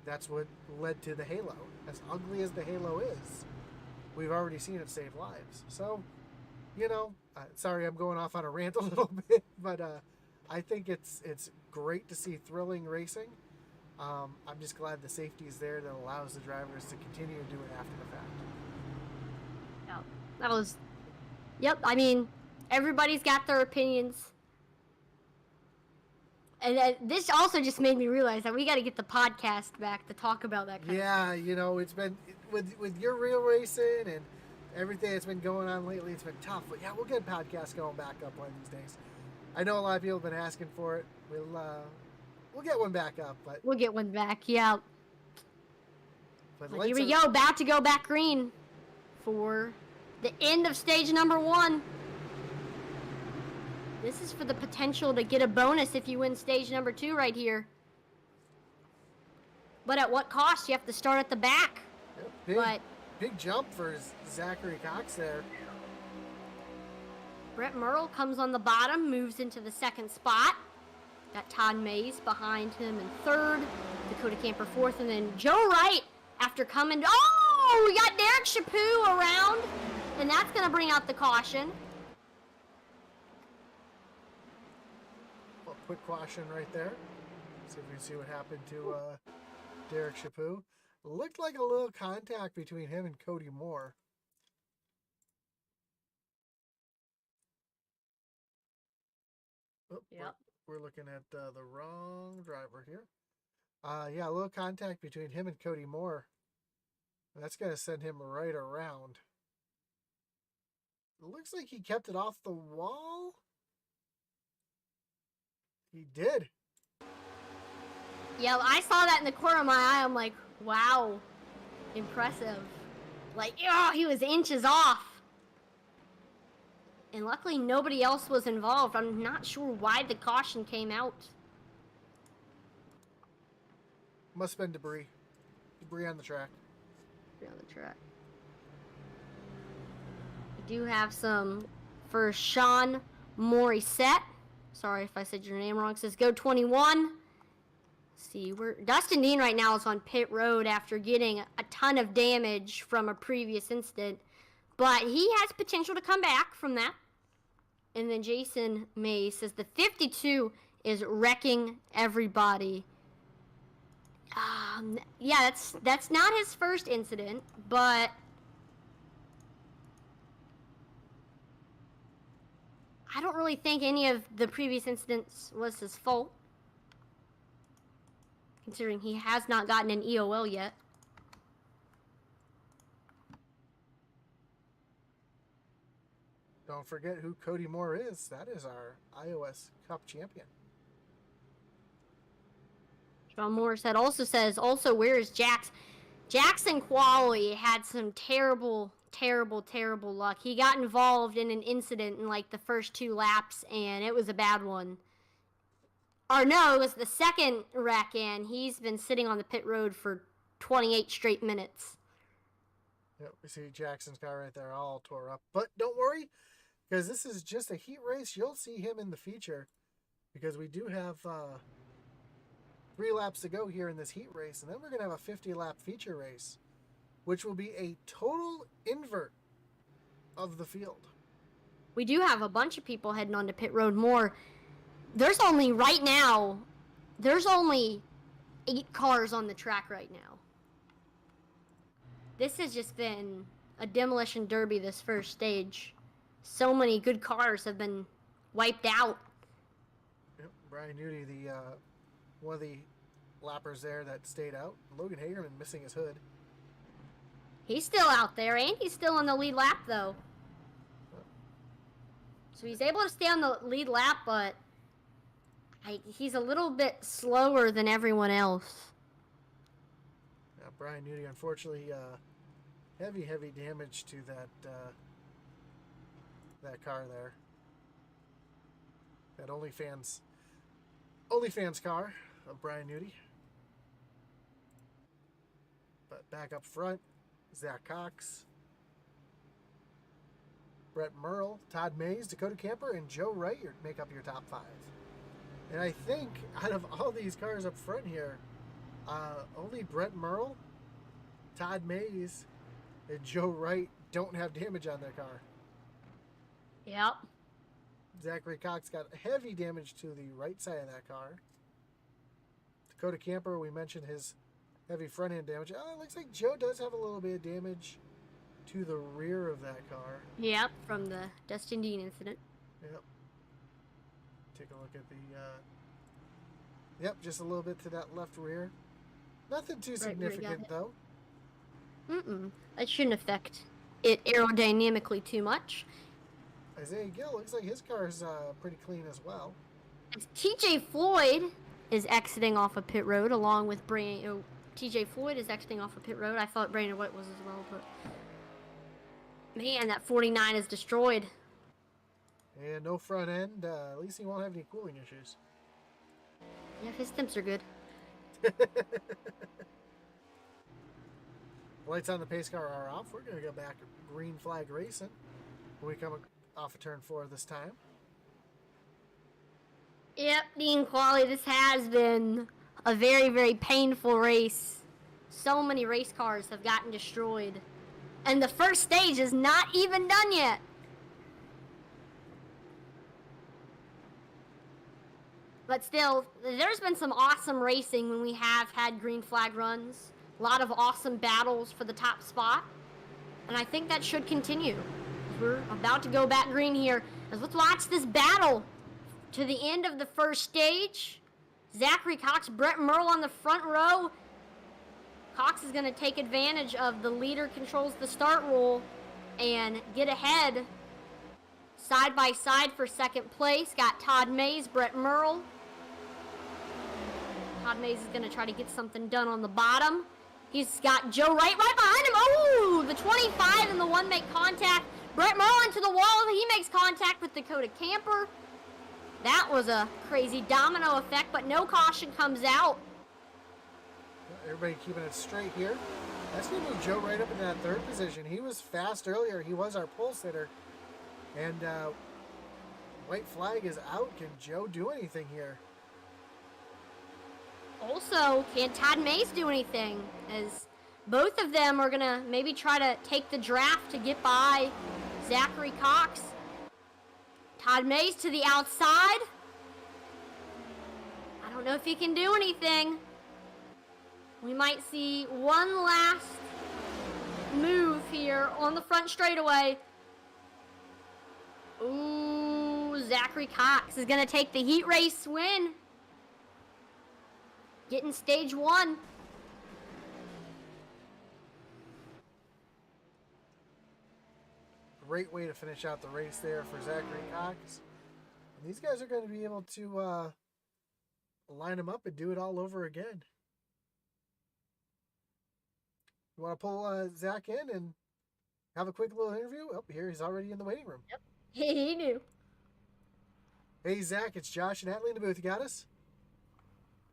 That's what led to the halo. As ugly as the halo is, we've already seen it save lives. So, sorry I'm going off on a rant a little bit, but I think it's great to see thrilling racing. I'm just glad the safety is there that allows the drivers to continue to do it after the fact. Yeah, that was... Yep, I mean, everybody's got their opinions. And this also just made me realize that we got to get the podcast back to talk about that kind of stuff. It's been, with your real racing and everything that's been going on lately, it's been tough. But yeah, we'll get a podcast going back up one of these days. I know a lot of people have been asking for it. We'll get one back up. But we'll get one back, yeah. But here we go, about to go back green for the end of stage number 1. This is for the potential to get a bonus if you win stage number 2 right here. But at what cost? You have to start at the back. Big jump for Zachary Cox there. Brett Merle comes on the bottom, moves into the second spot. Got Todd Mays behind him in third. Dakota Camper fourth. And then Joe Wright, after coming... Oh! We got Derek Chaput around. And that's going to bring out the caution. Well, quick caution right there. See if we can see what happened to Derek Chaput. Looked like a little contact between him and Cody Moore. Oh, yep. We're looking at the wrong driver here. Yeah, a little contact between him and Cody Moore. That's going to send him right around. It looks like he kept it off the wall. He did. Yeah, I saw that in the corner of my eye. I'm like, wow, impressive. Like, he was inches off. And luckily nobody else was involved. I'm not sure why the caution came out. Must have been debris. Debris on the track. Debris on the track. We do have some for Sean Morissette. Sorry if I said your name wrong. It says go 21. See, Dustin Dean right now is on pit road after getting a ton of damage from a previous incident. But he has potential to come back from that. And then Jason May says the 52 is wrecking everybody. Yeah, that's not his first incident, but I don't really think any of the previous incidents was his fault, considering he has not gotten an EOL yet. Don't forget who Cody Moore is. That is our iOS Cup champion. John Morissette also says, where is Jax? Jackson Qualley had some terrible luck. He got involved in an incident in like the first 2 laps, and it was a bad one. Or no, it was the second wreck, and he's been sitting on the pit road for 28 straight minutes. Yep, we see Jackson's car right there all tore up. But don't worry, because this is just a heat race. You'll see him in the feature, because we do have 3 laps to go here in this heat race, and then we're going to have a 50-lap feature race, which will be a total invert of the field. We do have a bunch of people heading onto pit road more. There's only, right now, there's only 8 cars on the track right now. This has just been a demolition derby this first stage. So many good cars have been wiped out. Yep, Brian Newty, the one of the lappers there that stayed out. Logan Hagerman missing his hood. He's still out there, and he's still on the lead lap, though. So he's able to stay on the lead lap, but he's a little bit slower than everyone else. Yeah, Brian Newty, unfortunately, heavy damage to that car there. That OnlyFans car of Brian Newty. But back up front, Zach Cox, Brett Merle, Todd Mays, Dakota Camper, and Joe Wright make up your top 5. And I think out of all these cars up front here, only Brett Merle, Todd Mays, and Joe Wright don't have damage on their car. Yep. Zachary Cox got heavy damage to the right side of that car. Dakota Camper, we mentioned his heavy front end damage. It looks like Joe does have a little bit of damage to the rear of that car. Yep, from the Dustin Dean incident. Yep. Take a look at the... Yep, just a little bit to that left rear. Nothing too significant, though. That shouldn't affect it aerodynamically too much. Isaiah Gill looks like his car's pretty clean as well. TJ Floyd is exiting off of pit road along with Brandon. TJ Floyd is exiting off of pit road. I thought Brandon White was as well, but man, that 49 is destroyed. And no front end. At least he won't have any cooling issues. Yeah, his temps are good. Lights on the pace car are off. We're going to go back green flag racing when we come off of turn 4 this time. Yep, Dean Qualley, this has been a very painful race. So many race cars have gotten destroyed. And the first stage is not even done yet. But still, there's been some awesome racing when we have had green flag runs. A lot of awesome battles for the top spot. And I think that should continue. We're about to go back green here. Let's watch this battle to the end of the first stage. Zachary Cox, Brett Merle on the front row. Cox is going to take advantage of the leader controls the start rule and get ahead. Side by side for second place. Got Todd Mays, Brett Merle. Todd Mays is going to try to get something done on the bottom. He's got Joe Wright right behind him. Oh, the 25 and the 1 make contact. Brett Merle into the wall. He makes contact with Dakota Camper. That was a crazy domino effect, but no caution comes out. Everybody keeping it straight here. That's going to move Joe right up into that 3rd position. He was fast earlier. He was our pole sitter. And white flag is out. Can Joe do anything here? Also, can Todd Mays do anything? As both of them are going to maybe try to take the draft to get by Zachary Cox. Todd Mays to the outside. I don't know if he can do anything. We might see one last move here on the front straightaway. Ooh, Zachary Cox is going to take the heat race win. Getting stage 1. Great way to finish out the race there for Zachary Cox. And these guys are going to be able to line them up and do it all over again. You want to pull Zach in and have a quick little interview? Oh, here he's already in the waiting room. Yep, he knew. Hey, Zach, it's Josh and Natalie in the booth. You got us?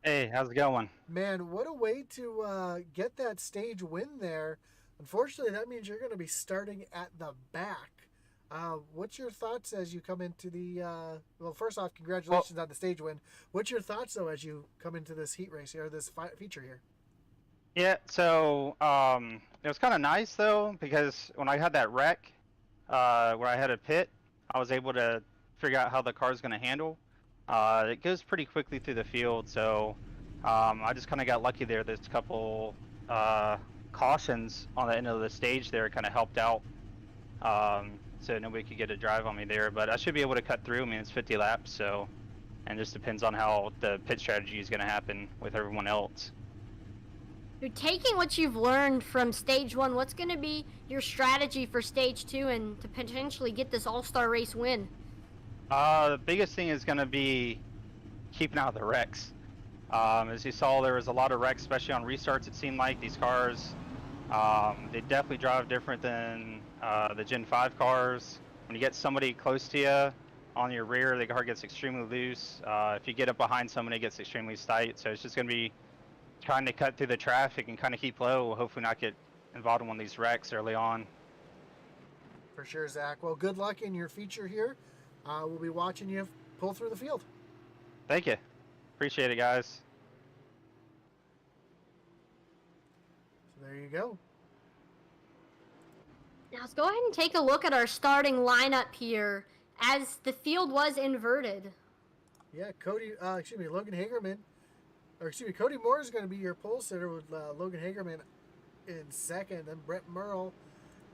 Hey, how's it going? Man, what a way to get that stage win there. Unfortunately, that means you're going to be starting at the back. What's your thoughts as you come into the... well, first off, congratulations on the stage win. What's your thoughts, though, as you come into this heat race here, this feature here? Yeah, so it was kind of nice, though, because when I had that wreck where I had a pit, I was able to figure out how the car's going to handle. It goes pretty quickly through the field, so I just kind of got lucky there. There's a couple cautions on the end of the stage there kind of helped out, so nobody could get a drive on me there. But I should be able to cut through. I mean, it's 50 laps, so, and it just depends on how the pit strategy is going to happen with everyone else. You're taking what you've learned from stage 1. What's going to be your strategy for stage 2 and to potentially get this all-star race win? The biggest thing is going to be keeping out of the wrecks. As you saw, there was a lot of wrecks, especially on restarts. It seemed like these cars, they definitely drive different than the Gen 5 cars. When you get somebody close to you on your rear, the car gets extremely loose. If you get up behind somebody, it gets extremely tight. So it's just going to be trying to cut through the traffic and kind of keep low. Hopefully not get involved in one of these wrecks early on. For sure, Zach. Well, good luck in your feature here. We'll be watching you pull through the field. Thank you. Appreciate it, guys. So there you go. Now let's go ahead and take a look at our starting lineup here as the field was inverted. Yeah, Logan Hagerman, Cody Moore is going to be your pole sitter with Logan Hagerman in second, then Brett Merle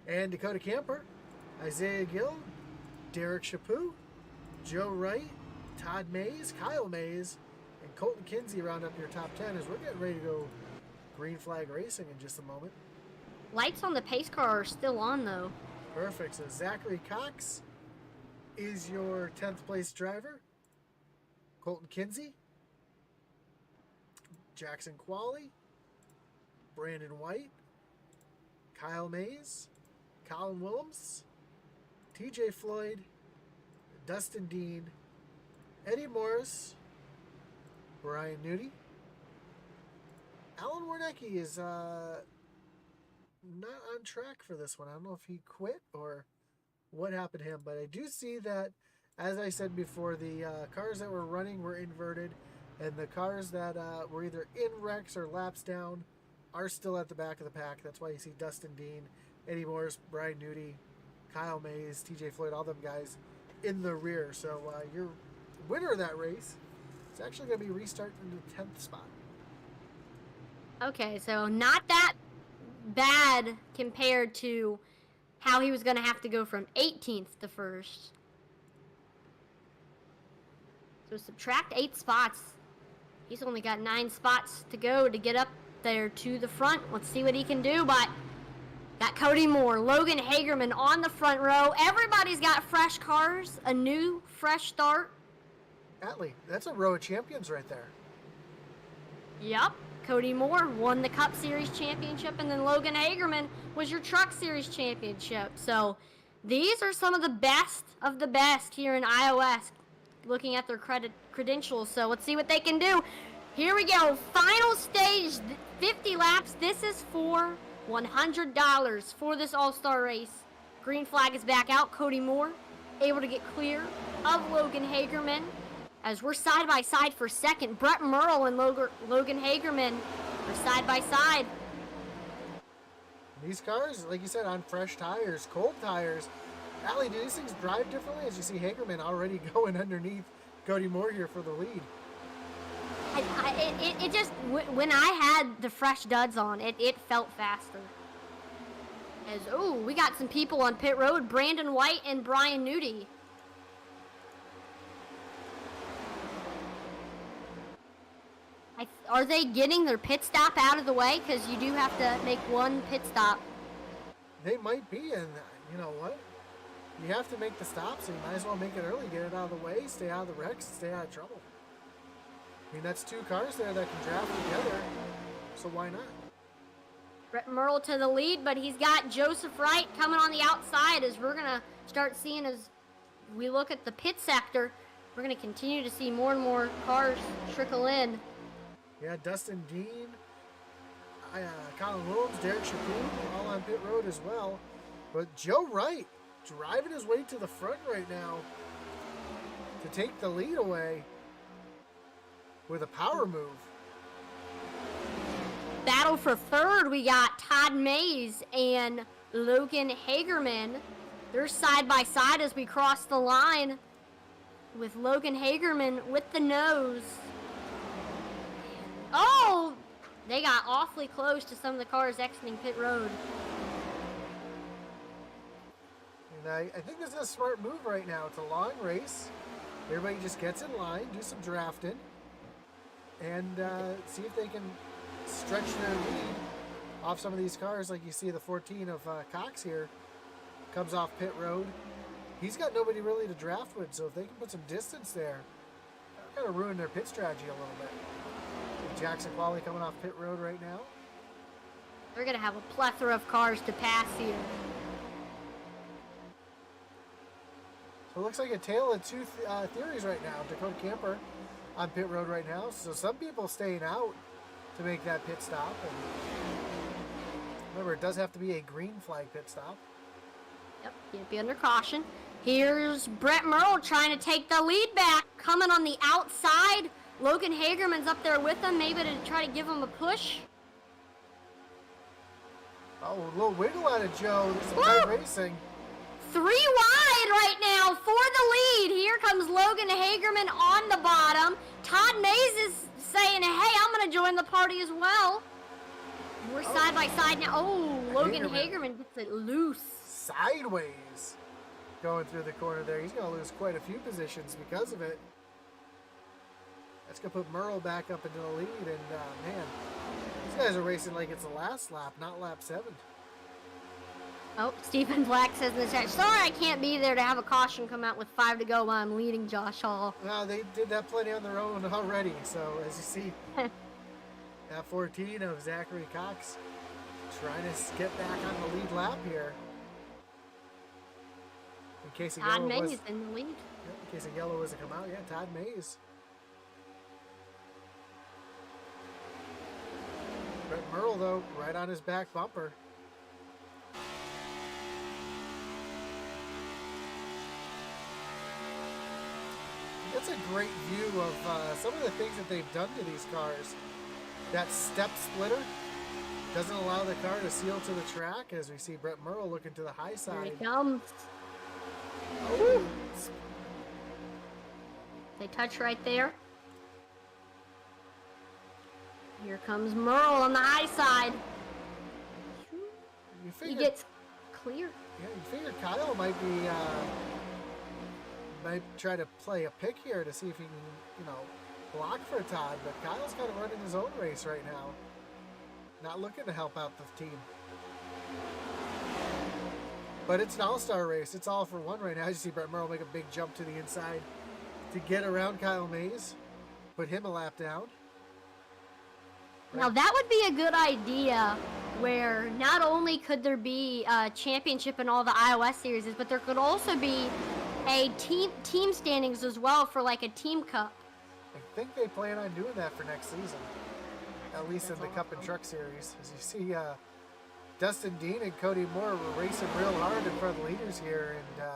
and Dakota Camper, Isaiah Gill, Derek Chaput, Joe Wright, Todd Mays, Kyle Mays, and Colton Kinsey round up your top 10 as we're getting ready to go green flag racing in just a moment. Lights on the pace car are still on, though. Perfect. So Zachary Cox is your 10th place driver. Colton Kinsey, Jackson Qualley, Brandon White, Kyle Mays, Colin Willems, TJ Floyd, Dustin Dean, Eddie Morris, Brian Nudie. Alan Warnecki is not on track for this one. I don't know if he quit or what happened to him, but I do see that, as I said before, the cars that were running were inverted, and the cars that were either in wrecks or laps down are still at the back of the pack. That's why you see Dustin Dean, Eddie Morris, Brian Nudie, Kyle Mays, TJ Floyd, all them guys in the rear. So your winner of that race is actually going to be restarting in the 10th spot. Okay, so not that bad compared to how he was going to have to go from 18th to 1st. So subtract 8 spots. He's only got 9 spots to go to get up there to the front. Let's see what he can do, but got Cody Moore, Logan Hagerman on the front row. Everybody's got fresh cars, a new, fresh start. Atlee, that's a row of champions right there. Yep. Cody Moore won the Cup Series championship, and then Logan Hagerman was your Truck Series championship. So these are some of the best here in iOS, looking at their credentials. So let's see what they can do. Here we go. Final stage, 50 laps. This is for $100 for this all-star race. Green flag is back out. Cody Moore able to get clear of Logan Hagerman. As we're side by side for second, Brett Merle and Logan Hagerman are side by side. These cars, like you said, on fresh tires, cold tires. Atlee, do these things drive differently as you see Hagerman already going underneath Cody Moore here for the lead? It just, when I had the fresh duds on, it felt faster. We got some people on pit road, Brandon White and Brian Nudie. Are they getting their pit stop out of the way? Because you do have to make one pit stop. They might be, and you know what? You have to make the stop, so you might as well make it early, get it out of the way, stay out of the wrecks, stay out of trouble. I mean, that's two cars there that can draft together, so why not? Brett Merle to the lead, but he's got Joseph Wright coming on the outside as we're going to start seeing as we look at the pit sector. We're going to continue to see more and more cars trickle in. Yeah, Dustin Dean, Colin Williams, Derek Chaput, all on pit road as well. But Joe Wright driving his way to the front right now to take the lead away with a power move. Battle for third, we got Todd Mays and Logan Hagerman. They're side by side as we cross the line with Logan Hagerman with the nose. Oh, they got awfully close to some of the cars exiting pit road. And I think this is a smart move right now. It's a long race. Everybody just gets in line, do some drafting, and see if they can stretch their lead off some of these cars. Like you see the 14 of Cox here comes off pit road. He's got nobody really to draft with, so if they can put some distance there, kind of ruin their pit strategy a little bit. Jackson Qualley coming off pit road right now. They're going to have a plethora of cars to pass here. So it looks like a tale of two theories right now. Dakota Camper on pit road right now. So some people staying out to make that pit stop. And remember, it does have to be a green flag pit stop. Yep, you'd be under caution. Here's Brett Merle trying to take the lead back. Coming on the outside. Logan Hagerman's up there with him, maybe to try to give him a push. Oh, a little wiggle out of Joe. This is good racing. 3 wide right now for the lead. Here comes Logan Hagerman on the bottom. Todd Mays is saying, hey, I'm going to join the party as well. We're side by side now. Oh, Logan Hagerman gets it loose. Sideways. Going through the corner there. He's going to lose quite a few positions because of it. That's going to put Merle back up into the lead. And, man, these guys are racing like it's the last lap, not lap 7. Oh, Stephen Black says in the chat, sorry I can't be there to have a caution come out with 5 to go while I'm leading Josh Hall. No, they did that plenty on their own already. So, as you see, that 14 of Zachary Cox trying to get back on the lead lap here. In case Todd Mays is in the lead. Yeah, in case a yellow was to come out, yeah, Todd Mays. Brett Merle, though, right on his back bumper. That's a great view of some of the things that they've done to these cars. That step splitter doesn't allow the car to seal to the track, as we see Brett Merle looking to the high side. Here he comes. Oh. They touch right there. Here comes Merle on the high side. He gets clear. Yeah, you figure Kyle might be might try to play a pick here to see if he can, block for Todd. But Kyle's kind of running his own race right now, not looking to help out the team. But it's an all-star race. It's all for one right now. You see Brett Merle make a big jump to the inside to get around Kyle Mays, put him a lap down. Now that would be a good idea where not only could there be a championship in all the iOS series, but there could also be a team standings as well for like a team cup. I think they plan on doing that for next season, at least in the Cup and Truck Series. As you see, Dustin Dean and Cody Moore were racing real hard in front of the leaders here, and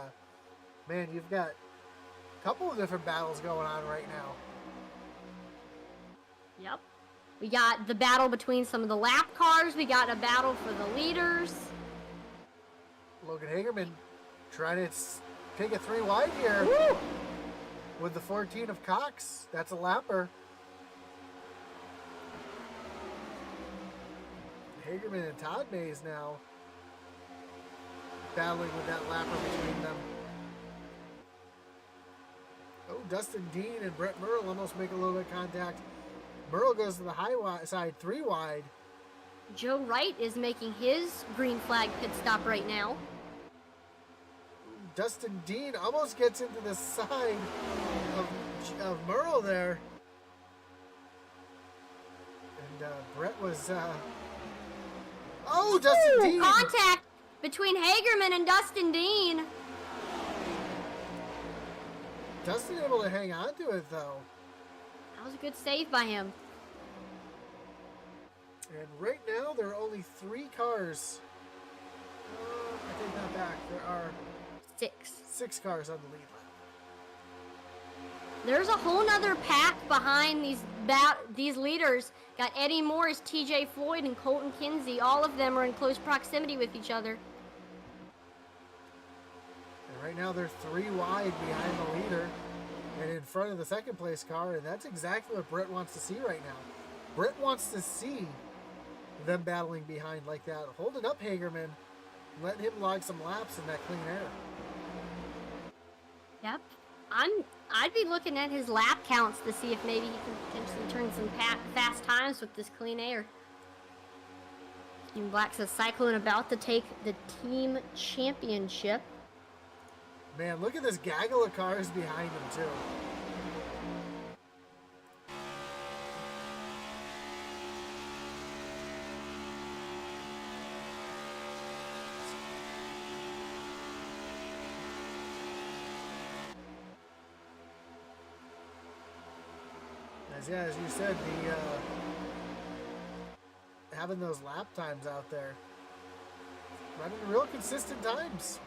man, you've got a couple of different battles going on right now. Yep. We got the battle between some of the lap cars. We got a battle for the leaders. Logan Hagerman trying to take a 3 wide here. Woo! With the 14 of Cox. That's a lapper. Hagerman and Todd Mays now battling with that lapper between them. Oh, Dustin Dean and Brett Merle almost make a little bit of contact. Merle goes to the side 3 wide. Joe Wright is making his green flag pit stop right now. Dustin Dean almost gets into the side of Merle there. And Brett was... Oh, Dustin Dean! Contact between Hagerman and Dustin Dean. Dustin able to hang on to it, though. That was a good save by him. And right now, there are only 3 cars. I take that back. There are 6 cars on the lead lap. There's a whole nother pack behind these leaders. Got Eddie Morris, TJ Floyd, and Colton Kinsey. All of them are in close proximity with each other. And right now, they're 3 wide behind the leader and in front of the second place car. And that's exactly what Brett wants to see right now. Brett wants to see them battling behind like that, holding up Hagerman, letting him log some laps in that clean air. Yep. I'd be looking at his lap counts to see if maybe he can potentially turn some fast times with this clean air. Team Black says Cyclone about to take the team championship. Man, look at this gaggle of cars behind him too. As you said, having those lap times out there, running real consistent times.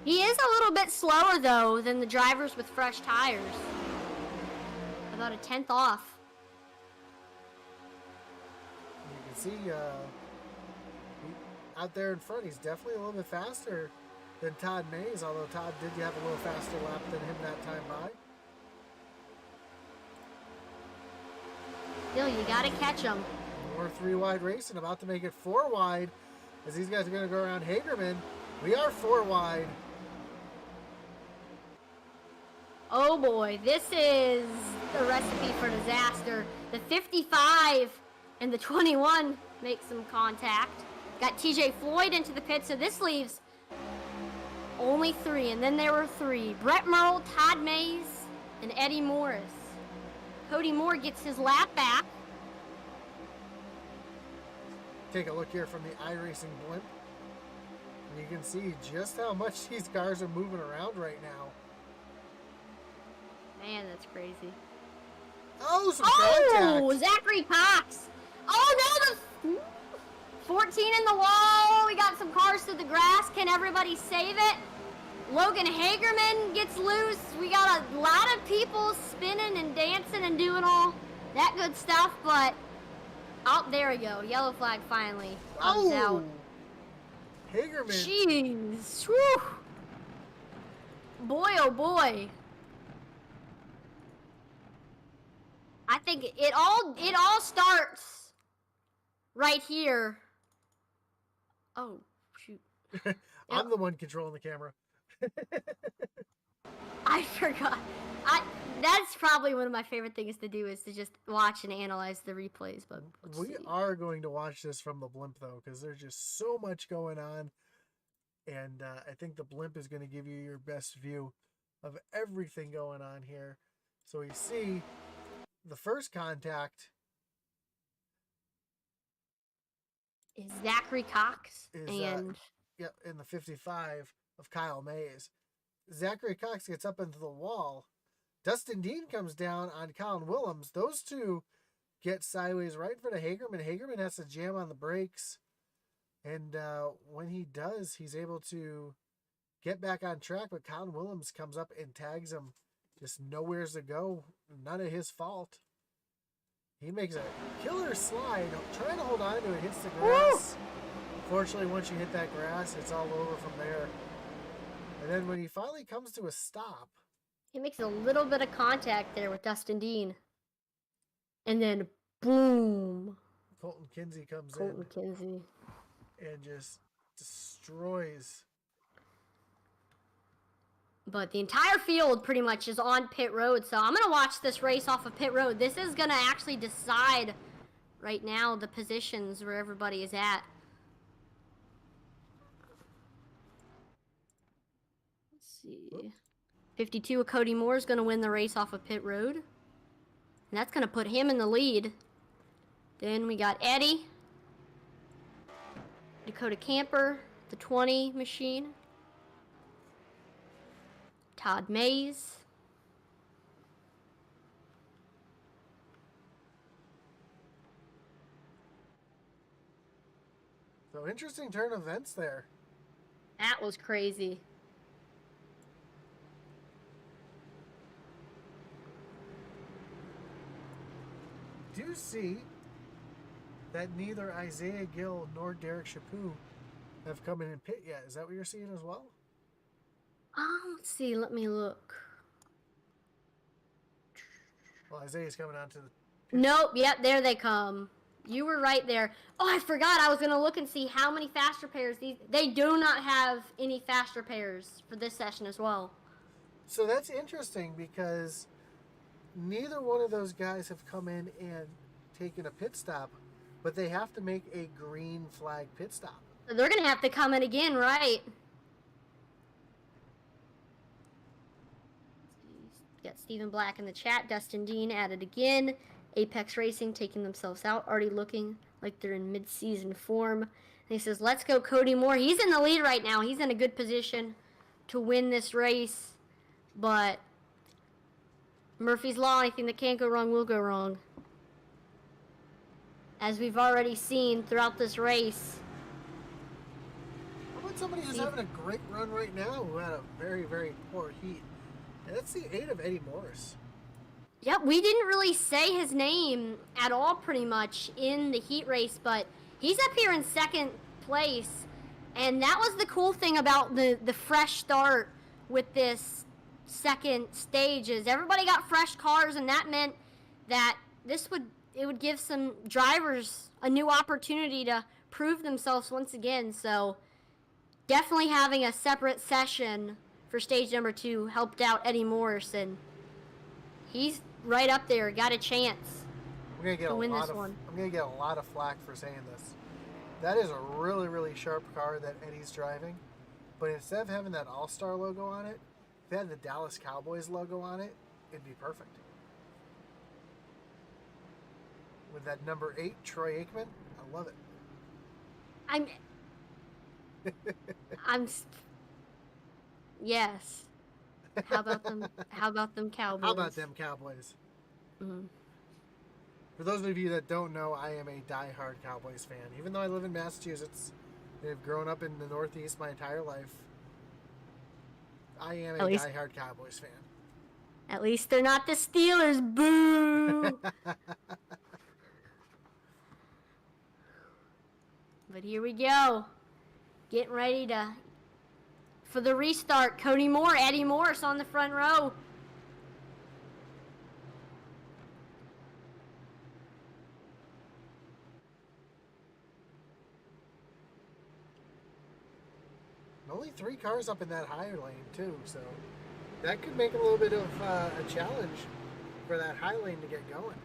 He is a little bit slower though than the drivers with fresh tires. About a 10th off. You can see out there in front, he's definitely a little bit faster than Todd Mays, although Todd did have a little faster lap than him that time by. Still, you gotta catch him. More 3 wide racing, about to make it 4 wide, as these guys are going to go around Hagerman. We are 4 wide. Oh boy, this is the recipe for disaster. The 55 and the 21 make some contact. Got TJ Floyd into the pit, so this leaves only 3, and then there were 3. Brett Merle, Todd Mays, and Eddie Morris. Cody Moore gets his lap back. Take a look here from the iRacing blimp. And you can see just how much these cars are moving around right now. Man, that's crazy. Oh, some contact. Zachary Cox. Oh, no, the 14 in the wall. We got some cars to the grass. Can everybody save it? Logan Hagerman gets loose. We got a lot of people spinning and dancing and doing all that good stuff, but oh, there we go. Yellow flag finally comes out. Hagerman. Jeez. Whew. Boy, oh boy. I think it all starts right here. Oh, shoot. I'm the one controlling the camera. I forgot. That's probably one of my favorite things to do, is to just watch and analyze the replays. But we are going to watch this from the blimp though, because there's just so much going on, and I think the blimp is going to give you your best view of everything going on here. So we see the first contact is Zachary Cox and in the 55 of Kyle Mays. Zachary Cox gets up into the wall. Dustin Dean comes down on Colin Willems. Those two get sideways right in front of Hagerman. Hagerman has to jam on the brakes. And when he does, he's able to get back on track. But Colin Willems comes up and tags him. Just nowheres to go. None of his fault. He makes a killer slide. Trying to hold on to it. Hits the grass. Fortunately, once you hit that grass, it's all over from there. And then when he finally comes to a stop, he makes a little bit of contact there with Dustin Dean. And then, boom. Colton Kinsey comes Colton Kinsey. And just destroys But the entire field pretty much is on pit road, so I'm going to watch this race off of pit road. This is going to actually decide right now the positions where everybody is at. Let's see. 52 of Cody Moore is going to win the race off of pit road. And that's going to put him in the lead. Then we got Eddie. Dakota Camper, the 20 machine. Todd Mays. So interesting turn of events there. That was crazy. Do you see that neither Isaiah Gill nor Derek Chaput have come in and pit yet? Is that what you're seeing as well? Let's see. Let me look. Well, Isaiah's coming on to the... Nope. Yep, there they come. You were right there. Oh, I forgot. I was going to look and see how many faster pairs these... They do not have any faster pairs for this session as well. So that's interesting because neither one of those guys have come in and taken a pit stop, but they have to make a green flag pit stop. So they're going to have to come in again, right? Got Stephen Black in the chat. Dustin Dean added again. Apex Racing taking themselves out, already looking like they're in mid-season form. And he says, let's go Cody Moore. He's in the lead right now. He's in a good position to win this race. But Murphy's Law, anything that can't go wrong will go wrong. As we've already seen throughout this race. How about somebody who's having a great run right now who had a very, very poor heat? And that's the 8 of Eddie Morris. Yep, we didn't really say his name at all pretty much in the heat race, but he's up here in second place. And that was the cool thing about the fresh start with this second stage is everybody got fresh cars, and that meant that it would give some drivers a new opportunity to prove themselves once again. So definitely having a separate session for stage number 2 helped out Eddie Morris, and he's right up there, got a chance to win this one. I'm going to get a lot of flack for saying this. That is a really, really sharp car that Eddie's driving, but instead of having that All-Star logo on it, if they had the Dallas Cowboys logo on it, it'd be perfect. With that number 8, Troy Aikman, I love it. Yes. How about them? How about them Cowboys? How about them Cowboys? Mm-hmm. For those of you that don't know, I am a diehard Cowboys fan. Even though I live in Massachusetts, I've grown up in the Northeast my entire life. I am a diehard Cowboys fan. At least they're not the Steelers. Boo! But here we go. Getting ready for the restart. Cody Moore, Eddie Morris on the front row. Only 3 cars up in that higher lane too, so that could make a little bit of a challenge for that high lane to get going.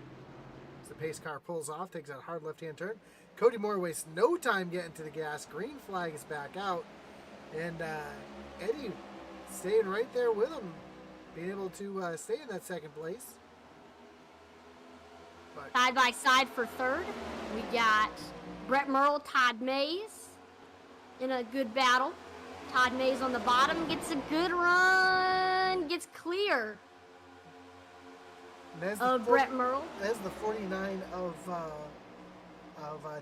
As the pace car pulls off, takes that hard left-hand turn. Cody Moore wastes no time getting to the gas. Green flag is back out, and Eddie staying right there with him, being able to stay in that second place. But side by side for third, we got Brett Merle, Todd Mays in a good battle. Todd Mays on the bottom gets a good run, gets clear of Brett Merle. That's the 49 of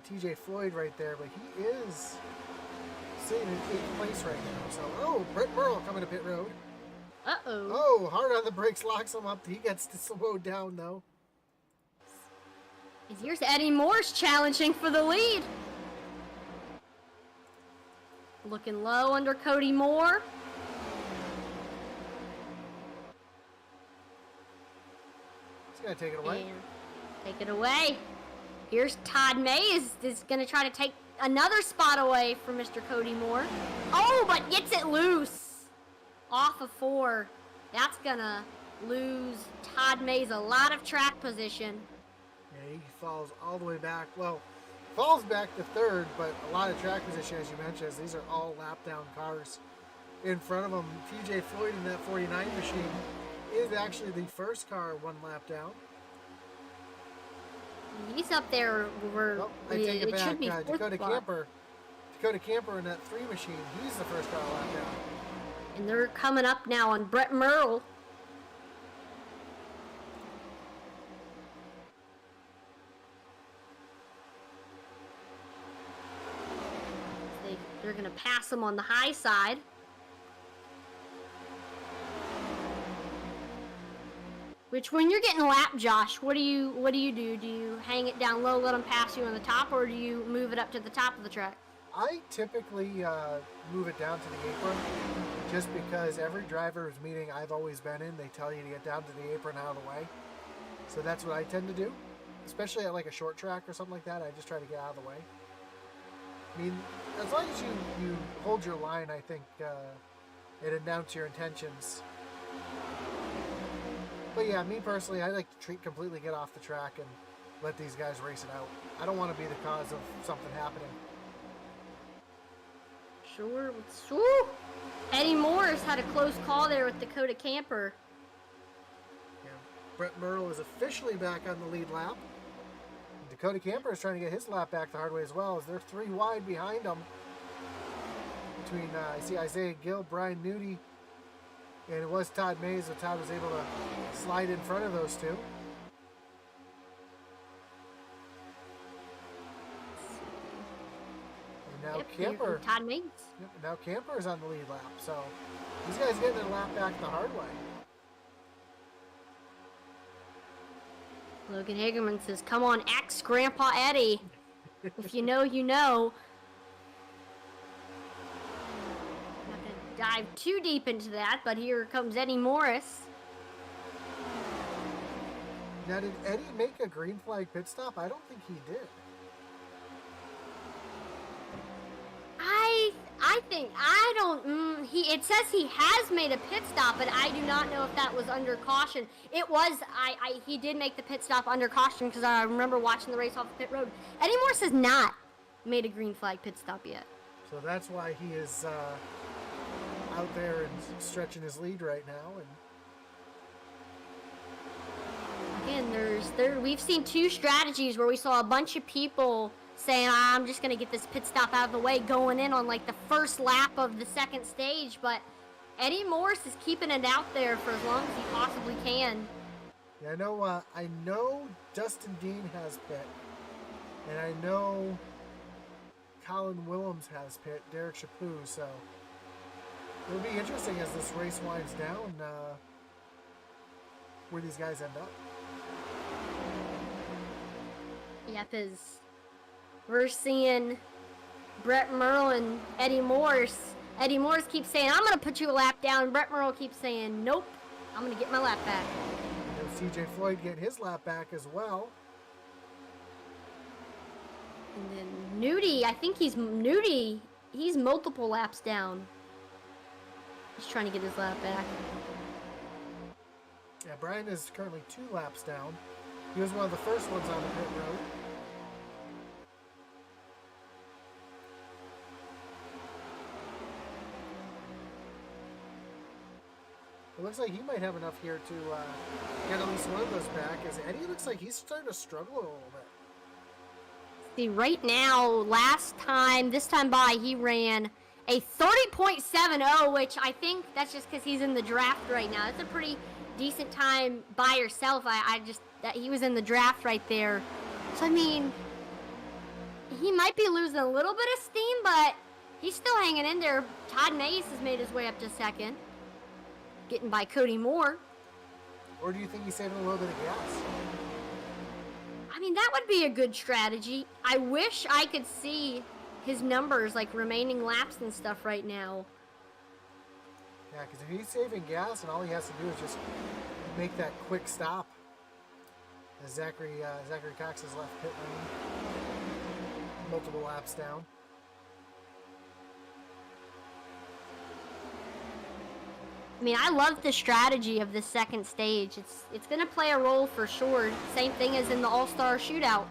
TJ Floyd right there, but he is sitting in 8th place right now. So, Brett Merle coming to pit road. Uh-oh. Oh, hard on the brakes, locks him up. He gets to slow down, though. Here's Eddie Morris challenging for the lead. Looking low under Cody Moore. He's going to take it away. And take it away. Here's Todd Mays. Is going to try to take another spot away from Mr. Cody Moore. Oh, but gets it loose off of 4. That's gonna lose Todd Mays a lot of track position. Yeah, he falls all the way back. Well, falls back to 3rd, but a lot of track position, as you mentioned, as these are all lap down cars. In front of him, TJ Floyd in that 49 machine is actually the first car 1 lap down. He's up there where I take it back. should be Dakota Camper in that 3 machine, he's the first car lap down. And they're coming up now on Brett Merle. They're going to pass him on the high side. Which, when you're getting lapped, Josh, what do you do? Do you hang it down low, let them pass you on the top, or do you move it up to the top of the track? I typically move it down to the apron, just because every driver's meeting I've always been in, they tell you to get down to the apron out of the way. So that's what I tend to do, especially at like a short track or something like that. I just try to get out of the way. I mean, as long as you hold your line, I think, and announce your intentions. But yeah, me personally, I like to completely get off the track and let these guys race it out. I don't want to be the cause of something happening. Sure. Woo! Eddie Morris had a close call there with Dakota Camper. Yeah. Brett Merle is officially back on the lead lap. Dakota Camper is trying to get his lap back the hard way as well, as they're 3 wide behind him. Between, I see Isaiah Gill, Brian Nudie, and it was Todd Mays, so Todd was able to slide in front of those 2. And now Camper. Todd Mays. Yep, now Camper is on the lead lap, so these guys getting their lap back the hard way. Logan Hagerman says, "Come on, axe Grandpa Eddie. If you know, you know." Not gonna dive too deep into that, but here comes Eddie Morris. Now, did Eddie make a green flag pit stop? I don't think he did. It says he has made a pit stop, but I do not know if that was under caution. It was, he did make the pit stop under caution, because I remember watching the race off the pit road. Eddie Morris has not made a green flag pit stop yet. So that's why he is out there and stretching his lead right now. And again, we've seen 2 strategies where we saw a bunch of people saying, I'm just going to get this pit stop out of the way, going in on like the first lap of the 2nd stage, but Eddie Morris is keeping it out there for as long as he possibly can. Yeah, I know Dustin Dean has pit, and I know Colin Willems has pit, Derek Chaput, so it'll be interesting as this race winds down where these guys end up. Yep, we're seeing Brett Merle and Eddie Morris. Eddie Morris keeps saying, I'm going to put you a lap down. Brett Merle keeps saying, nope, I'm going to get my lap back. And CJ Floyd getting his lap back as well. And then Nudie, I think he's multiple laps down. He's trying to get his lap back. Yeah, Brian is currently 2 laps down. He was one of the first ones on the pit road. It looks like he might have enough here to get at least one of those back, as Eddie looks like he's starting to struggle a little bit. See, right now, this time by, he ran a 30.70, which I think that's just because he's in the draft right now. That's a pretty decent time by yourself. That he was in the draft right there. So, I mean, he might be losing a little bit of steam, but he's still hanging in there. Todd Mays has made his way up to 2nd, getting by Cody Moore. Or do you think he's saving a little bit of gas? I mean, that would be a good strategy. I wish I could see his numbers, like remaining laps and stuff right now. Yeah, because if he's saving gas and all he has to do is just make that quick stop, as Zachary Cox has left pit lane, multiple laps down. I mean, I love the strategy of this second stage. It's going to play a role for sure. Same thing as in the All-Star Shootout.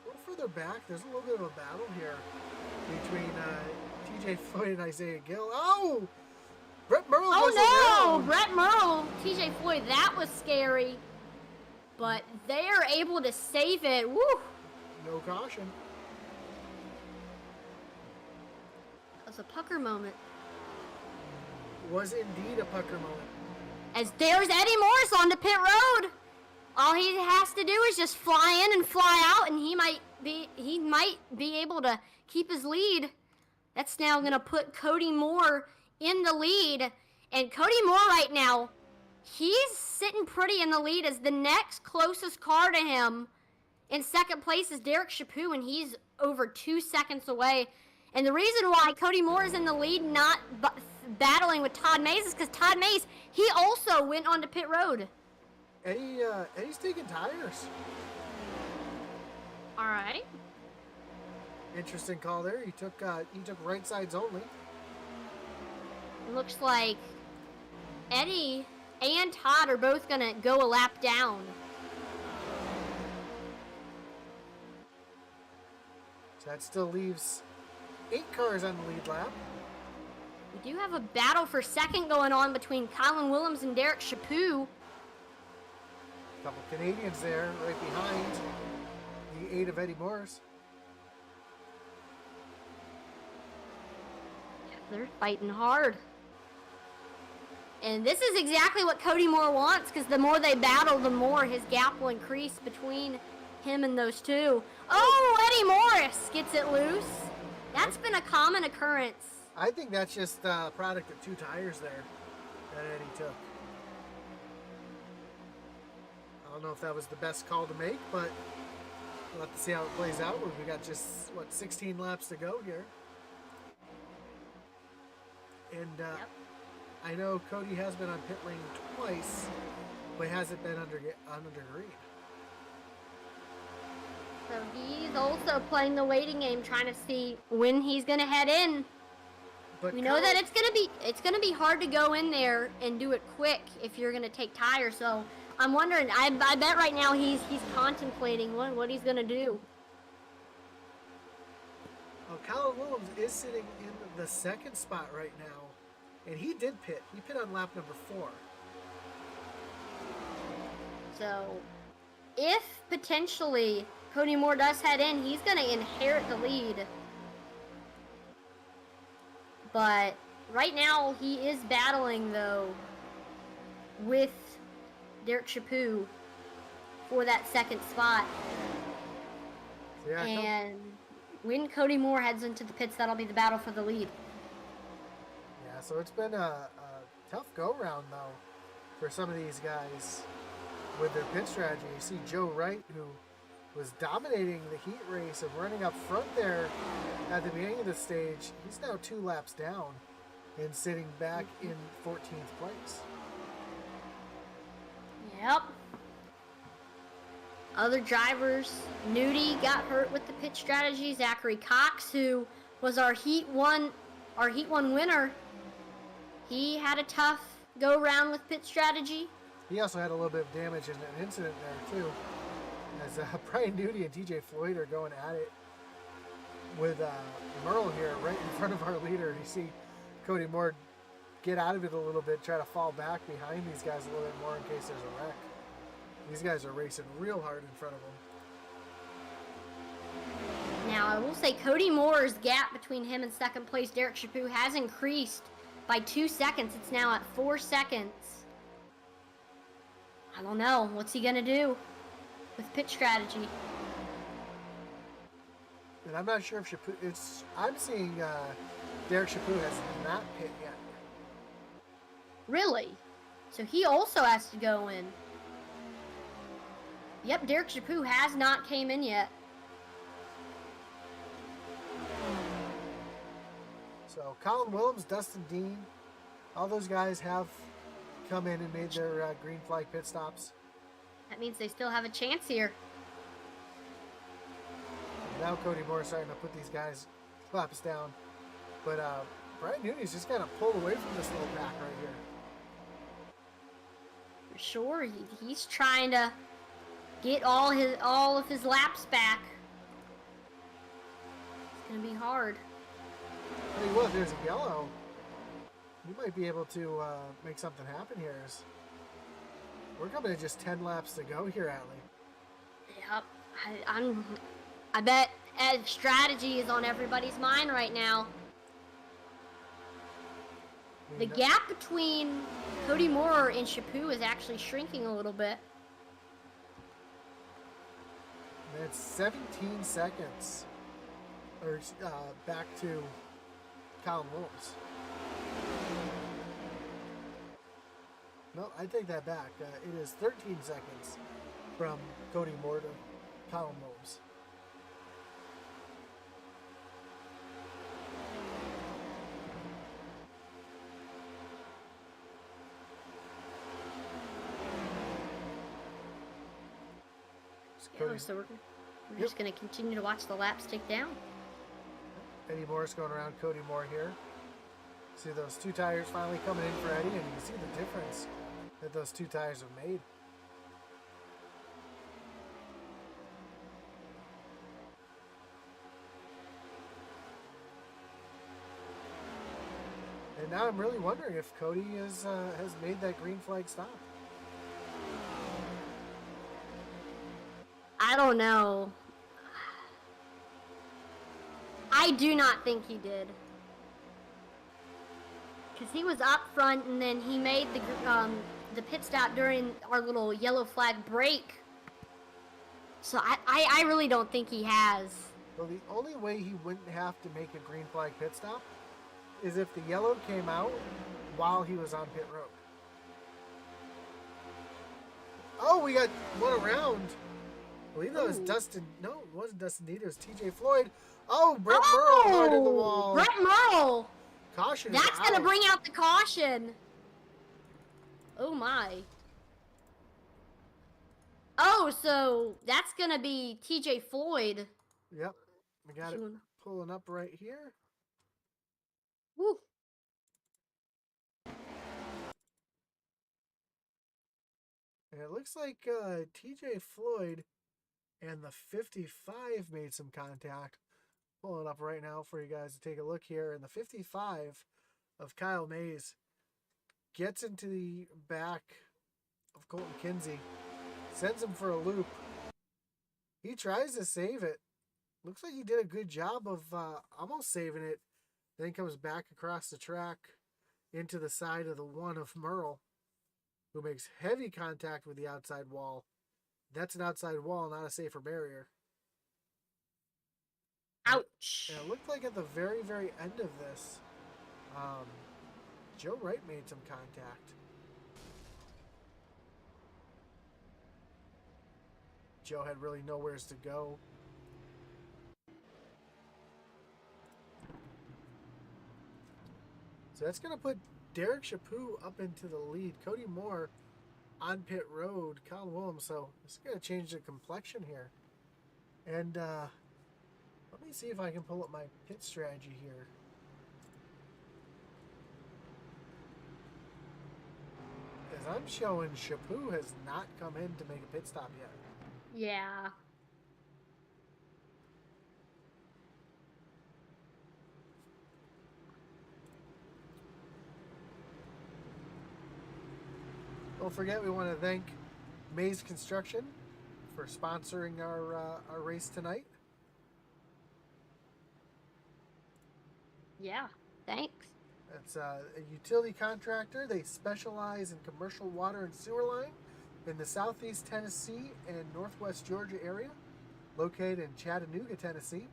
A little further back, there's a little bit of a battle here between TJ Floyd and Isaiah Gill. Oh! Brett Merle goes Oh no! around. Brett Merle, TJ Floyd, that was scary. But they are able to save it. Woo! No caution. That was a pucker moment. Was indeed a pucker moment. As there's Eddie Morris on the pit road. All he has to do is just fly in and fly out, and he might be able to keep his lead. That's now gonna put Cody Moore in the lead. And Cody Moore right now, he's sitting pretty in the lead as the next closest car to him in second place is Derek Chaput, and he's over 2 seconds away. And the reason why Cody Moore is in the lead, not battling with Todd Mays, is because Todd Mays, he also went onto pit road. Eddie's taking tires. All right. Interesting call there. He took right sides only. Looks like Eddie and Todd are both gonna go a lap down. So that still leaves 8 cars on the lead lap. We do have a battle for second going on between Colin Willems and Derek Chaput. A couple Canadians there right behind the 8 of Eddie Morris. They're fighting hard. And this is exactly what Cody Moore wants, because the more they battle, the more his gap will increase between him and those two. Oh, Eddie Morris gets it loose. That's been a common occurrence. I think that's just a product of 2 tires there that Eddie took. I don't know if that was the best call to make, but we'll have to see how it plays out. We got just, 16 laps to go here. And Yep. I know Cody has been on pit lane twice, but hasn't been under green. So he's also playing the waiting game, trying to see when he's going to head in. But We know that it's gonna be hard to go in there and do it quick if you're gonna take tires. So I'm wondering. I bet right now he's contemplating what he's gonna do. Well, Colin Willems is sitting in the second spot right now, and he did pit. He pit on lap number 4. So if potentially Cody Moore does head in, he's gonna inherit the lead. But right now he is battling though with Derek Chaput for that second spot. So yeah, And when Cody Moore heads into the pits, that'll be the battle for the lead. yeah. So it's been a tough go-round though for some of these guys with their pit strategy. You see Joe Wright, who was dominating the heat race and running up front there at the beginning of the stage. He's now 2 laps down and sitting back in 14th place. Yep. Other drivers, Nudie got hurt with the pit strategy. Zachary Cox, who was our Heat 1 winner, he had a tough go round with pit strategy. He also had a little bit of damage in an incident there too, as Brian Nudie and TJ Floyd are going at it with Merle here right in front of our leader. You see Cody Moore get out of it a little bit, try to fall back behind these guys a little bit more in case there's a wreck. These guys are racing real hard in front of them. Now, I will say Cody Moore's gap between him and second place Derek Chaput has increased by 2 seconds. It's now at 4 seconds. I don't know. What's he going to do with pit strategy? And I'm not sure if Chaput, I'm seeing Derek Chaput has not pit yet. Really? So he also has to go in. Yep, Derek Chaput has not came in yet. So Colin Willems, Dustin Dean, all those guys have come in and made their green flag pit stops. That means they still have a chance here. Now Cody Moore starting to put these guys laps down. But Brian Newey's just kind of pulled away from this little pack right here. For sure, he's trying to get all of his laps back. It's gonna be hard. Tell you what, there's a yellow. You might be able to make something happen here. We're coming to just 10 laps to go here, Allie. Yep, I bet Ed's strategy is on everybody's mind right now. The gap between Cody Moore and Chaput is actually shrinking a little bit. That's 17 seconds. Or back to Colin Williams. No, I take that back. It is 13 seconds from Cody Moore to Colin Williams. Yeah, so we're just going to continue to watch the laps tick down. Eddie Morris going around Cody Moore here. See those two tires finally coming in for Eddie, and you can see the difference that those two tires have made. And now I'm really wondering if Cody has made that green flag stop. I don't know. I do not think he did. Because he was up front and then he made the pit stop during our little yellow flag break. So I really don't think he has. Well, the only way he wouldn't have to make a green flag pit stop is if the yellow came out while he was on pit road. Oh, we got one around. I believe that was Dustin. No, it wasn't Dustin Deed. It was TJ Floyd. Oh, Brett Merle hard in the wall. Brett Merle. Caution. That's going to bring out the caution. Oh, my. Oh, so that's going to be TJ Floyd. Yep. We got it pulling up right here. Woo. And it looks like TJ Floyd and the 55 made some contact. Pulling up right now for you guys to take a look here. And the 55 of Kyle Mays gets into the back of Colton Kinsey. Sends him for a loop. He tries to save it. Looks like he did a good job of almost saving it. Then comes back across the track into the side of the one of Merle, who makes heavy contact with the outside wall. That's an outside wall, not a safer barrier. Ouch. And it looked like at the very, very end of this, Joe Wright made some contact. Joe had really nowhere to go. So that's going to put Derek Chaput up into the lead. Cody Moore on pit road. Colin Williams. So it's going to change the complexion here. And let me see if I can pull up my pit strategy here. As I'm showing, Chaput has not come in to make a pit stop yet. Yeah. Don't forget, we want to thank Mays Construction for sponsoring our race tonight. Yeah, thanks. It's a utility contractor. They specialize in commercial water and sewer line in the southeast Tennessee and northwest Georgia area, located in Chattanooga, Tennessee.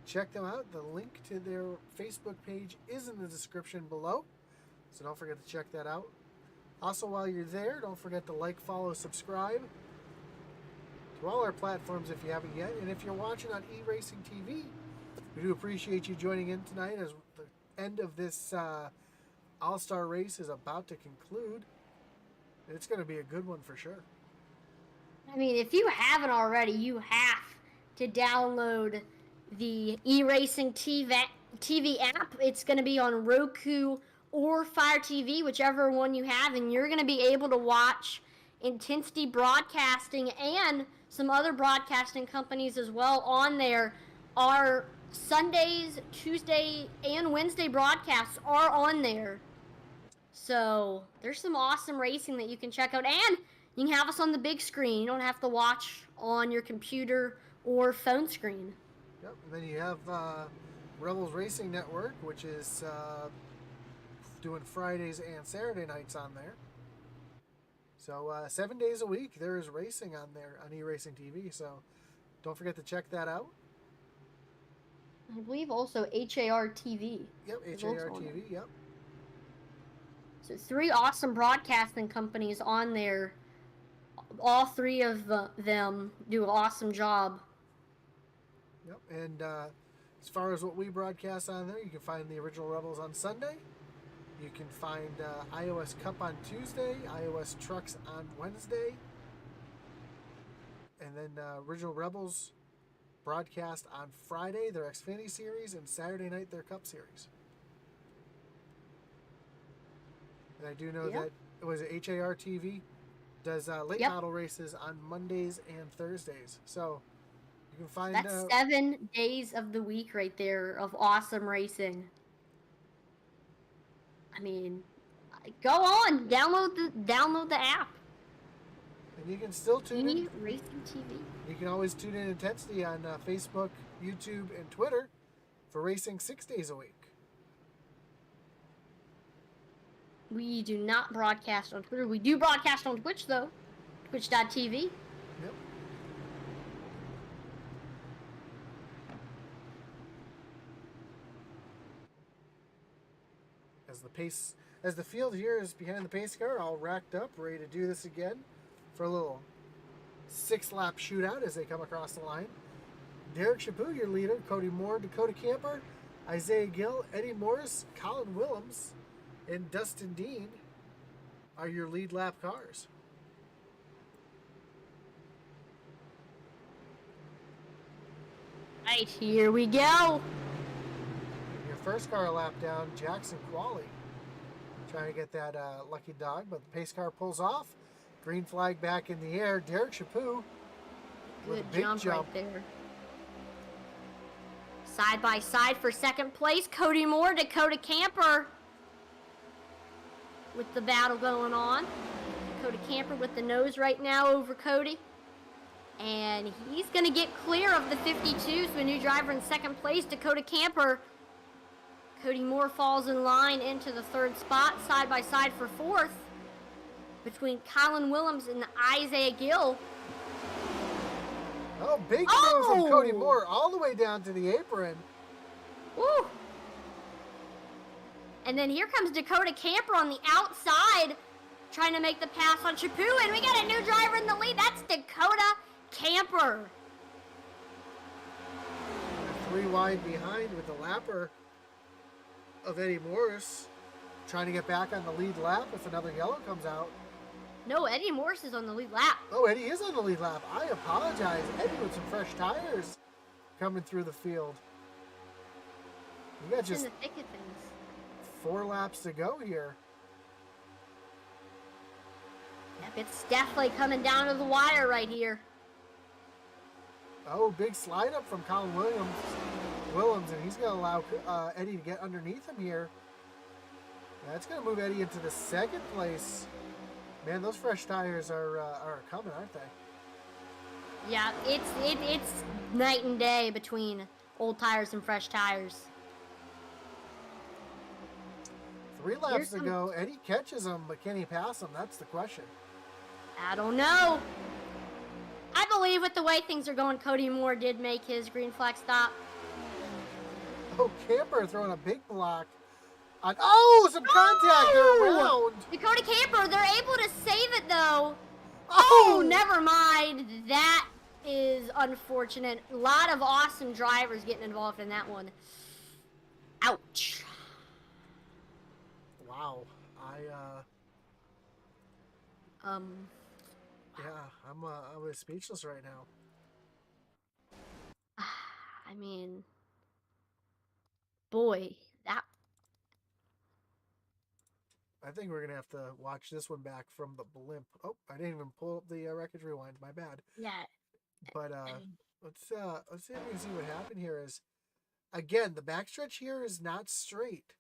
Check them out. The link to their Facebook page is in the description below, so don't forget to check that out. Also, while you're there, don't forget to like, follow, subscribe to all our platforms if you haven't yet. And if you're watching on eRacing TV, we do appreciate you joining in tonight as the end of this All-Star race is about to conclude. It's going to be a good one for sure. I mean, if you haven't already, you have to download the eRacing TV app. It's going to be on Roku or Fire TV, whichever one you have, and you're going to be able to watch Intensity Broadcasting and some other broadcasting companies as well on there. Our Sundays, Tuesday, and Wednesday broadcasts are on there. So there's some awesome racing that you can check out, and you can have us on the big screen. You don't have to watch on your computer or phone screen. Yep. And then you have Rebels Racing Network, which is doing Fridays and Saturday nights on there. So 7 days a week there is racing on there on eRacing TV. So don't forget to check that out. I believe also HAR TV. Yep, HAR TV. Yep. So 3 awesome broadcasting companies on there. All 3 of them do an awesome job. Yep, and as far as what we broadcast on there, you can find the original Rebels on Sunday. You can find iOS Cup on Tuesday, iOS Trucks on Wednesday, and then original Rebels broadcast on Friday, their Xfinity Series, and Saturday night, their Cup Series. And I do know that it was HAR TV does late model races on Mondays and Thursdays. So you can find that's 7 days of the week right there of awesome racing. I mean, go on, download the app. And you can still tune in. Racing TV. You can always tune in Intensity on Facebook, YouTube, and Twitter for racing 6 days a week. We do not broadcast on Twitter. We do broadcast on Twitch, though. Twitch.tv. Yep. As the field here is behind the pace car, all racked up, ready to do this again for a little 6-lap shootout as they come across the line. Derek Chaput, your leader, Cody Moore, Dakota Camper, Isaiah Gill, Eddie Morris, Colin Willems, and Dustin Dean are your lead lap cars. Right, here we go. Your first car lap down, Jackson Qualley, trying to get that lucky dog, but the pace car pulls off. Green flag back in the air. Derek Chaput with a big jump right there. Side by side for second place, Cody Moore, Dakota Camper. With the battle going on. Dakota Camper with the nose right now over Cody. And he's going to get clear of the 52, so a new driver in second place, Dakota Camper. Cody Moore falls in line into the 3rd spot, side by side for 4th. Between Colin Willems and Isaiah Gill. Oh, big move from Cody Moore all the way down to the apron. Woo! And then here comes Dakota Camper on the outside, trying to make the pass on Chaput, and we got a new driver in the lead. That's Dakota Camper. 3 wide behind with the lapper of Eddie Morris, trying to get back on the lead lap if another yellow comes out. No, Eddie Morris is on the lead lap. Oh, Eddie is on the lead lap. I apologize. Eddie with some fresh tires coming through the field. You got just in the thick of things. 4 laps to go here. Yep, it's definitely coming down to the wire right here. Oh, big slide up from Colin Willems, and he's going to allow Eddie to get underneath him here. That's going to move Eddie into the 2nd place. Man, those fresh tires are coming, aren't they? Yeah, it's night and day between old tires and fresh tires. 3 laps to go. Eddie catches him, but can he pass him? That's the question. I don't know. I believe with the way things are going, Cody Moore did make his green flag stop. Oh, Camper throwing a big block. Some contact around. Dakota Camper, they're able to save it though. Oh, never mind. That is unfortunate. A lot of awesome drivers getting involved in that one. Ouch. Wow. Yeah, I'm speechless right now. I mean, boy, that I think we're gonna have to watch this one back from the blimp. Oh, I didn't even pull up the wreckage rewind. My bad. yeah. But I mean, let's see if we can see what happened here. Is again the backstretch here is not straight,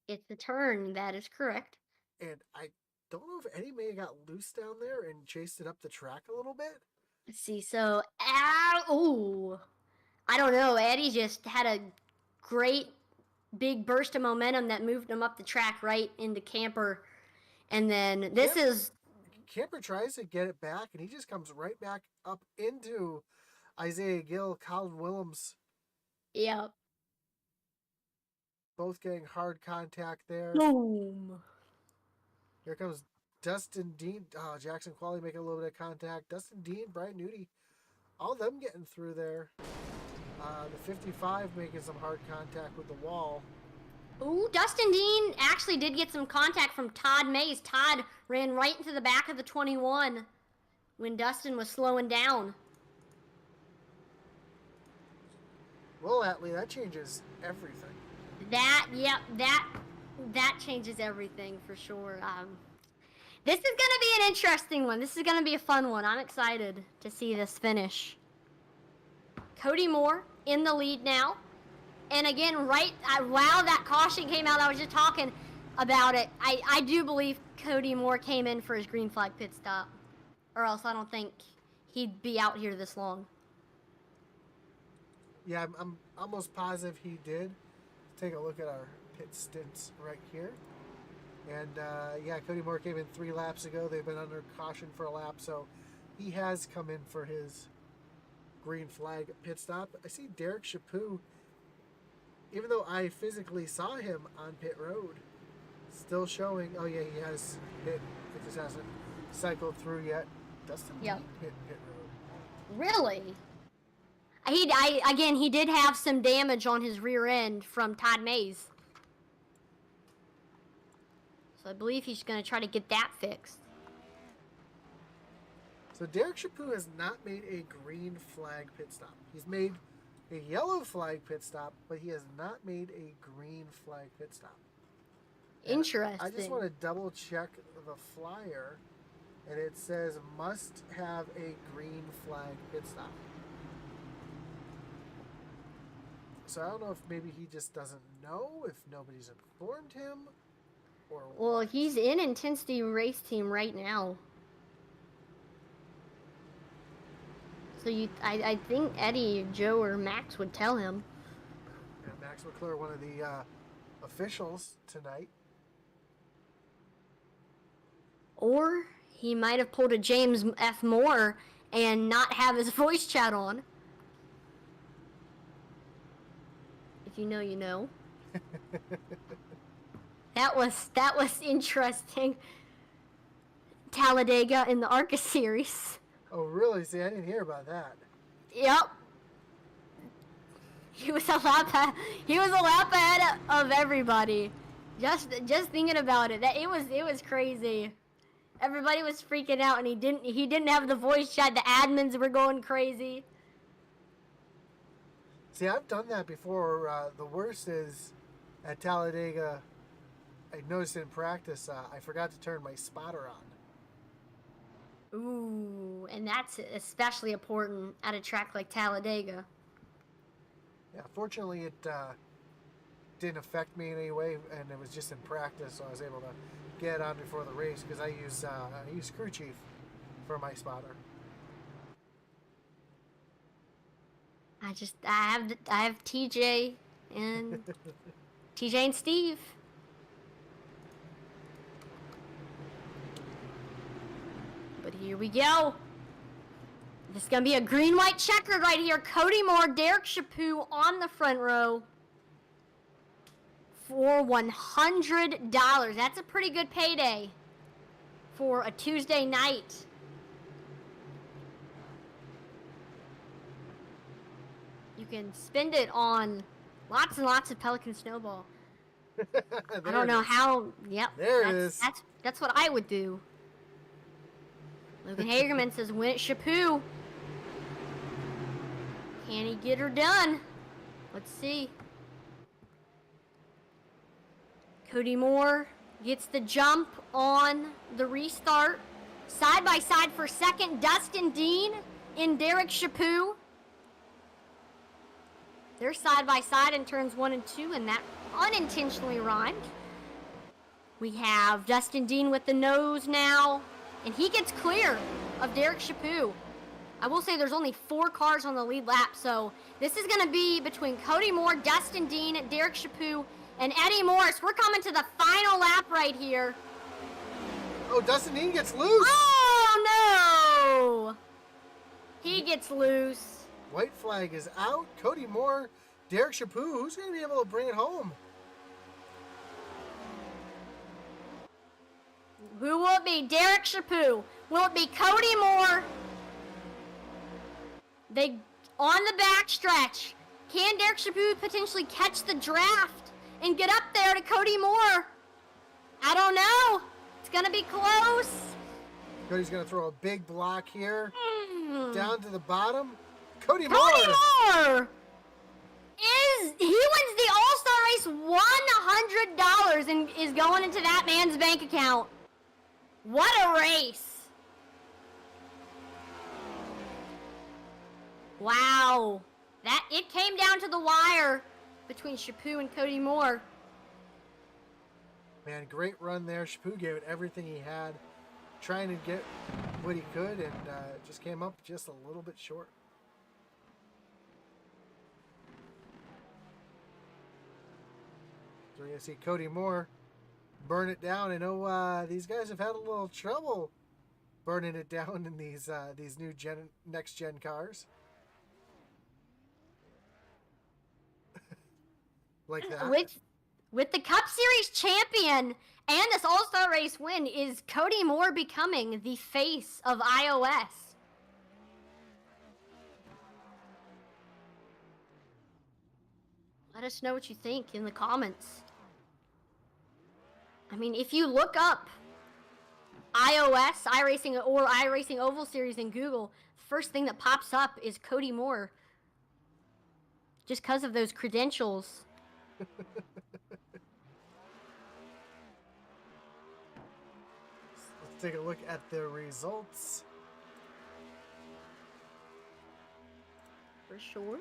it's the turn. That is correct. and I don't know if Eddie may have got loose down there and chased it up the track a little bit. Let's see. So, ooh, I don't know. Eddie just had a great big burst of momentum that moved him up the track right into Camper, and then this is Camper tries to get it back, and he just comes right back up into Isaiah Gill, Colin Willems, yeah. both getting hard contact there. Boom. Here comes Dustin Dean. Oh, Jackson Qualley making a little bit of contact. Dustin Dean, Brian Nudie, all of them getting through there. The 55 making some hard contact with the wall. Ooh, Dustin Dean actually did get some contact from Todd Mays. Todd ran right into the back of the 21 when Dustin was slowing down. Well, Atlee, that changes everything. That changes everything for sure. This is gonna be an interesting one. This is gonna be a fun one. I'm excited to see this finish. Cody Moore in the lead now. And again, wow, that caution came out. I was just talking about it. I do believe Cody Moore came in for his green flag pit stop. Or else I don't think he'd be out here this long. Yeah, I'm almost positive he did. Let's take a look at our pit stints right here. And yeah, Cody Moore came in 3 laps ago. They've been under caution for a lap, so he has come in for his green flag pit stop. I see Derek Chaput, even though I physically saw him on pit road, still showing. Oh yeah, he has hit. It just hasn't cycled through yet. Dustin Yep. hit pit road. Really? He did have some damage on his rear end from Todd Mays. So I believe he's going to try to get that fixed. So Derek Chaput has not made a green flag pit stop. He's made a yellow flag pit stop, but he has not made a green flag pit stop. And Interesting. I just want to double check the flyer, and it says must have a green flag pit stop. So I don't know if maybe he just doesn't know, if nobody's informed him, or Well, what. he's in Intensity Race Team right now. So I think Eddie, Joe, or Max would tell him. Yeah, Max McClure, one of the officials tonight. Or he might have pulled a James F. Moore and not have his voice chat on. If you know, you know. That was interesting. Talladega in the ARCA series. Oh, really? See, I didn't hear about that. Yep. He was a lap ahead of everybody. Just thinking about it, it was crazy. Everybody was freaking out, and he didn't have the voice chat. The admins were going crazy. See, I've done that before. The worst is at Talladega, I noticed in practice, I forgot to turn my spotter on. Ooh, and that's especially important at a track like Talladega. Yeah, fortunately, it didn't affect me in any way, and it was just in practice, so I was able to get on before the race because I use Crew Chief for my spotter. I have TJ and TJ and Steve. But here we go. This is gonna be a green-white checkered right here. Cody Moore, Derek Chaput on the front row for $100. That's a pretty good payday for a Tuesday night. You can spend it on lots and lots of Pelican Snowball. I don't know how. Yep. There it is. That's what I would do. Logan Hagerman says, "Win it, Chaput." Can he get her done? Let's see. Cody Moore gets the jump on the restart. Side by side for second, Dustin Dean and Derek Chaput. They're side by side in turns 1 and 2, and that unintentionally rhymed. We have Dustin Dean with the nose now, and he gets clear of Derek Chaput. I will say there's only 4 cars on the lead lap, so this is going to be between Cody Moore, Dustin Dean, Derek Chaput, and Eddie Morris. We're coming to the final lap right here. Oh, Dustin Dean gets loose. Oh, no! He gets loose. White flag is out. Cody Moore, Derek Chaput. Who's going to be able to bring it home? Who will it be? Derek Chaput. Will it be Cody Moore? They on the back stretch. Can Derek Chaput potentially catch the draft and get up there to Cody Moore? I don't know. It's going to be close. Cody's going to throw a big block here. Down to the bottom. Cody Moore. Cody Moore he wins the All-Star race $100 and is going into that man's bank account. What a race. Wow. It came down to the wire between Chaput and Cody Moore. Man, great run there. Chaput gave it everything he had, trying to get what he could, and just came up just a little bit short. So we're going to see Cody Moore burn it down. I know these guys have had a little trouble burning it down in these new next-gen cars. Like that. With the Cup Series champion and this All-Star race win, is Cody Moore becoming the face of iOS? Let us know what you think in the comments. I mean, if you look up iOS, iRacing, or iRacing Oval Series in Google, the first thing that pops up is Cody Moore. Just because of those credentials. Let's take a look at the results. For sure.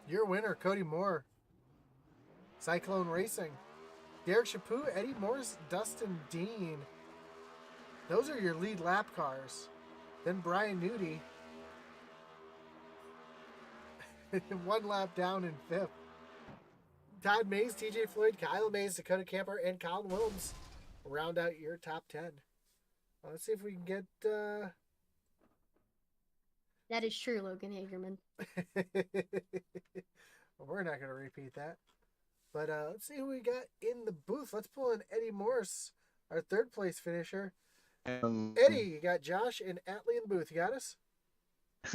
Your winner, Cody Moore. Cyclone Racing. Derek Chaput, Eddie Morris, Dustin Dean. Those are your lead lap cars. Then Brian Nudie. 1 lap down in 5th. Todd Mays, TJ Floyd, Kyle Mays, Dakota Camper, and Colin Williams round out your top 10. Let's see if we can get... That is true, Logan Hagerman. Well, we're not going to repeat that. But let's see who we got in the booth. Let's pull in Eddie Morse, our 3rd place finisher. Eddie, you got Josh and Atlee in the booth. You got us?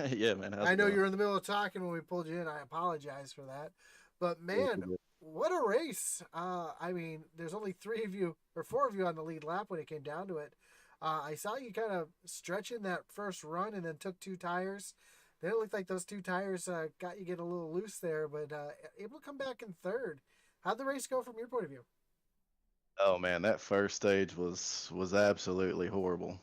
Yeah, man. I know you were in the middle of talking when we pulled you in. I apologize for that. But, man, what a race. I mean, there's only 3 of you, or 4 of you on the lead lap when it came down to it. I saw you kind of stretching that first run and then took 2 tires. Then it looked like those 2 tires got you get a little loose there, but able to come back in 3rd. How'd the race go from your point of view? Oh man, that first stage was absolutely horrible.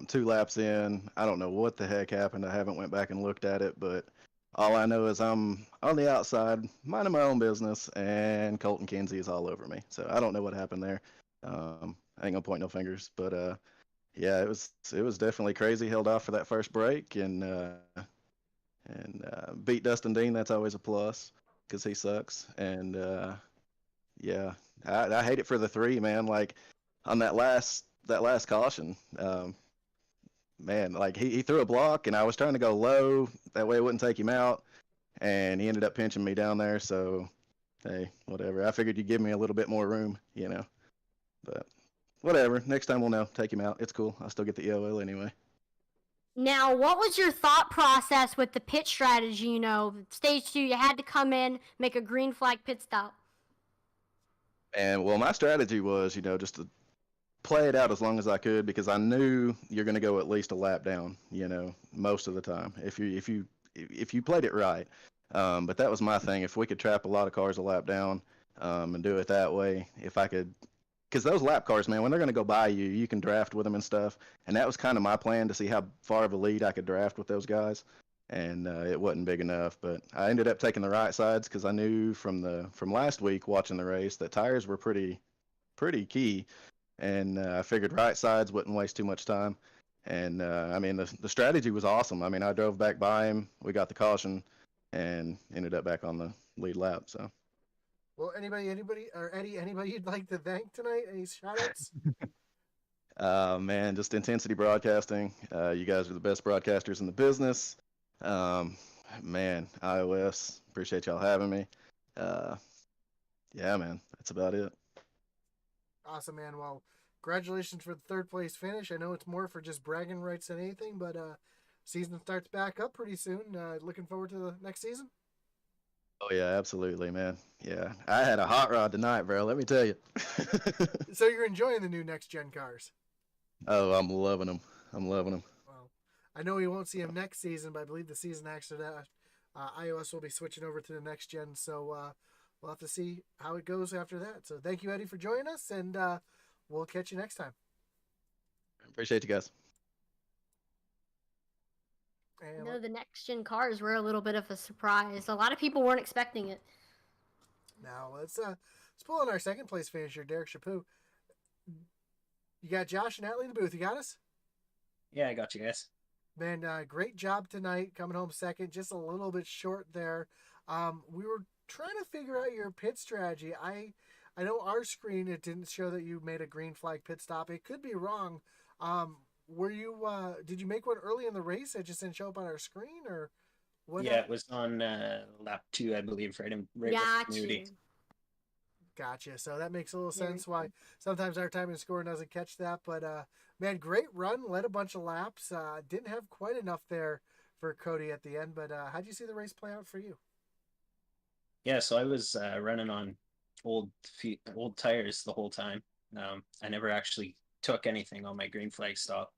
2 laps in, I don't know what the heck happened. I haven't went back and looked at it, but all I know is I'm on the outside, minding my own business, and Colton Kinsey is all over me. So I don't know what happened there. I ain't gonna point no fingers, but yeah, it was definitely crazy. Held off for that first break and beat Dustin Dean. That's always a plus because he sucks. And yeah, I hate it for the 3, man. Like on that last caution, man, like he threw a block and I was trying to go low that way it wouldn't take him out, and he ended up pinching me down there. So hey, whatever. I figured you'd give me a little bit more room, you know. But whatever. Next time we'll know. Take him out. It's cool. I'll still get the EOL anyway. Now, what was your thought process with the pit strategy? You know, stage 2, you had to come in, make a green flag pit stop. And well, my strategy was, you know, just to play it out as long as I could because I knew you're going to go at least a lap down, most of the time if you played it right. But that was my thing. If we could trap a lot of cars a lap down, and do it that way, if I could, because those lap cars, man, when they're going to go by you, you can draft with them and stuff. And that was kind of my plan to see how far of a lead I could draft with those guys. And it wasn't big enough, but I ended up taking the right sides because I knew from last week watching the race that tires were pretty key, and I figured right sides wouldn't waste too much time. And I mean the strategy was awesome. I mean I drove back by him, we got the caution, and ended up back on the lead lap. So. Well, anybody, or Eddie, anybody you'd like to thank tonight? Any shout-outs? Man, just Intensity Broadcasting. You guys are the best broadcasters in the business. Man, iOS, appreciate y'all having me. Yeah, man, that's about it. Awesome, man. Well, congratulations for the third place finish. I know it's more for just bragging rights than anything, but season starts back up pretty soon. Looking forward to the next season. Oh yeah, absolutely, man. Yeah, I had a hot rod tonight, bro. Let me tell you. So you're enjoying the new next gen cars? Oh, I'm loving them. Well, I know we won't see them next season, but I believe the season after that, iOS will be switching over to the next gen. So we'll have to see how it goes after that. So thank you, Eddie, for joining us, and we'll catch you next time. Appreciate you guys. I know the next gen cars were a little bit of a surprise. A lot of people weren't expecting it. Now let's pull on our second place finisher, Derek Chaput. You got Josh and Natalie in the booth. You got us? Yeah, I got you guys. Man, great job tonight, coming home second. Just a little bit short there. We were trying to figure out your pit strategy. I know our screen, it didn't show that you made a green flag pit stop. It could be wrong. Were you? Did you make one early in the race that just didn't show up on our screen, or what? Yeah, it was on lap 2, I believe, right with Nudie. Gotcha. So that makes a little sense why sometimes our time and scoring doesn't catch that. But man, great run. Led a bunch of laps. Didn't have quite enough there for Cody at the end. But how'd you see the race play out for you? Yeah, so I was running on old tires the whole time. I never actually took anything on my green flag stop.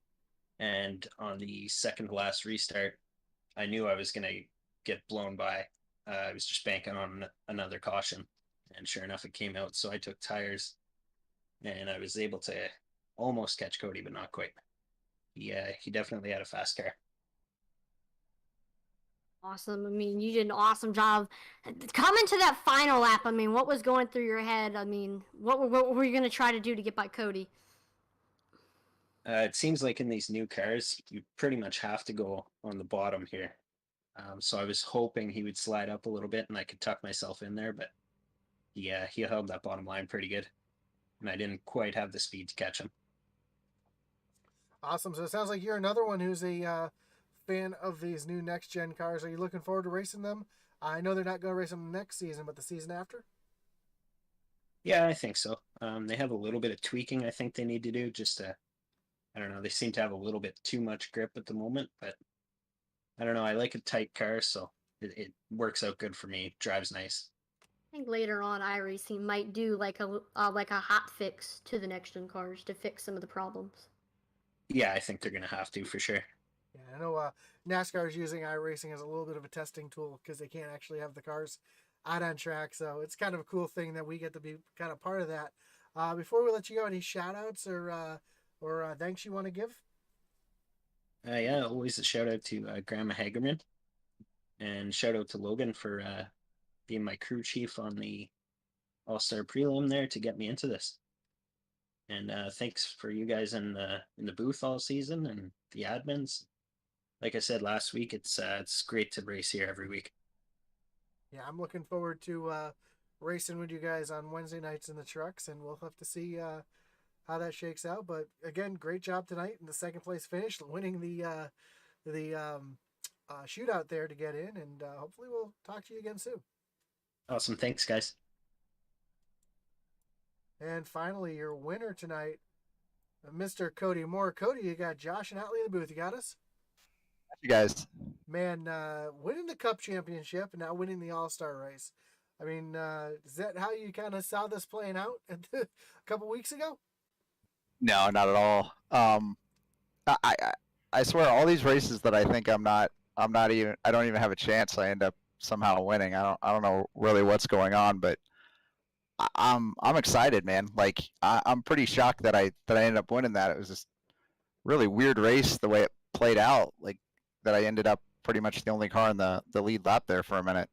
And on the second to last restart, I knew I was going to get blown by. I was just banking on another caution. And sure enough, it came out. So I took tires, and I was able to almost catch Cody, but not quite. Yeah, he definitely had a fast car. Awesome. I mean, you did an awesome job. Coming to that final lap, I mean, what was going through your head? I mean, what were you going to try to do to get by Cody? It seems like in these new cars, you pretty much have to go on the bottom here. So I was hoping he would slide up a little bit and I could tuck myself in there, but yeah, he held that bottom line pretty good. And I didn't quite have the speed to catch him. Awesome. So it sounds like you're another one who's a fan of these new next-gen cars. Are you looking forward to racing them? I know they're not going to race them next season, but the season after? Yeah, I think so. They have a little bit of tweaking I think they need to do just to, I don't know, they seem to have a little bit too much grip at the moment, but I don't know. I like a tight car, so it works out good for me. Drives nice. I think later on, iRacing might do like a hot fix to the next gen cars to fix some of the problems. Yeah, I think they're gonna have to for sure. Yeah, I know NASCAR is using iRacing as a little bit of a testing tool because they can't actually have the cars out on track. So it's kind of a cool thing that we get to be kind of part of that. Before we let you go, any shout outs or thanks you want to give? Yeah, always a shout out to Grandma Hagerman, and shout out to Logan for being my crew chief on the All-Star prelim there to get me into this. And thanks for you guys in the booth all season and the admins. Like I said last week, it's great to race here every week. Yeah, I'm looking forward to racing with you guys on Wednesday nights in the trucks, and we'll have to see how that shakes out. But again, great job tonight in the second place finish, winning the shootout there to get in, and hopefully we'll talk to you again soon. Awesome, thanks guys. And finally, your winner tonight, Mr. Cody Moore. Cody, you got Josh and Natalie in the booth. You got us? You guys. Man, winning the Cup Championship and now winning the All-Star race. I mean, is that how you kind of saw this playing out a couple weeks ago? No, not at all. I swear, all these races that I think I'm not even, I don't even have a chance. I end up somehow winning. I don't know really what's going on, but I'm excited, man. Like I'm pretty shocked that I ended up winning that. It was just really weird race the way it played out. Like that I ended up pretty much the only car in the lead lap there for a minute.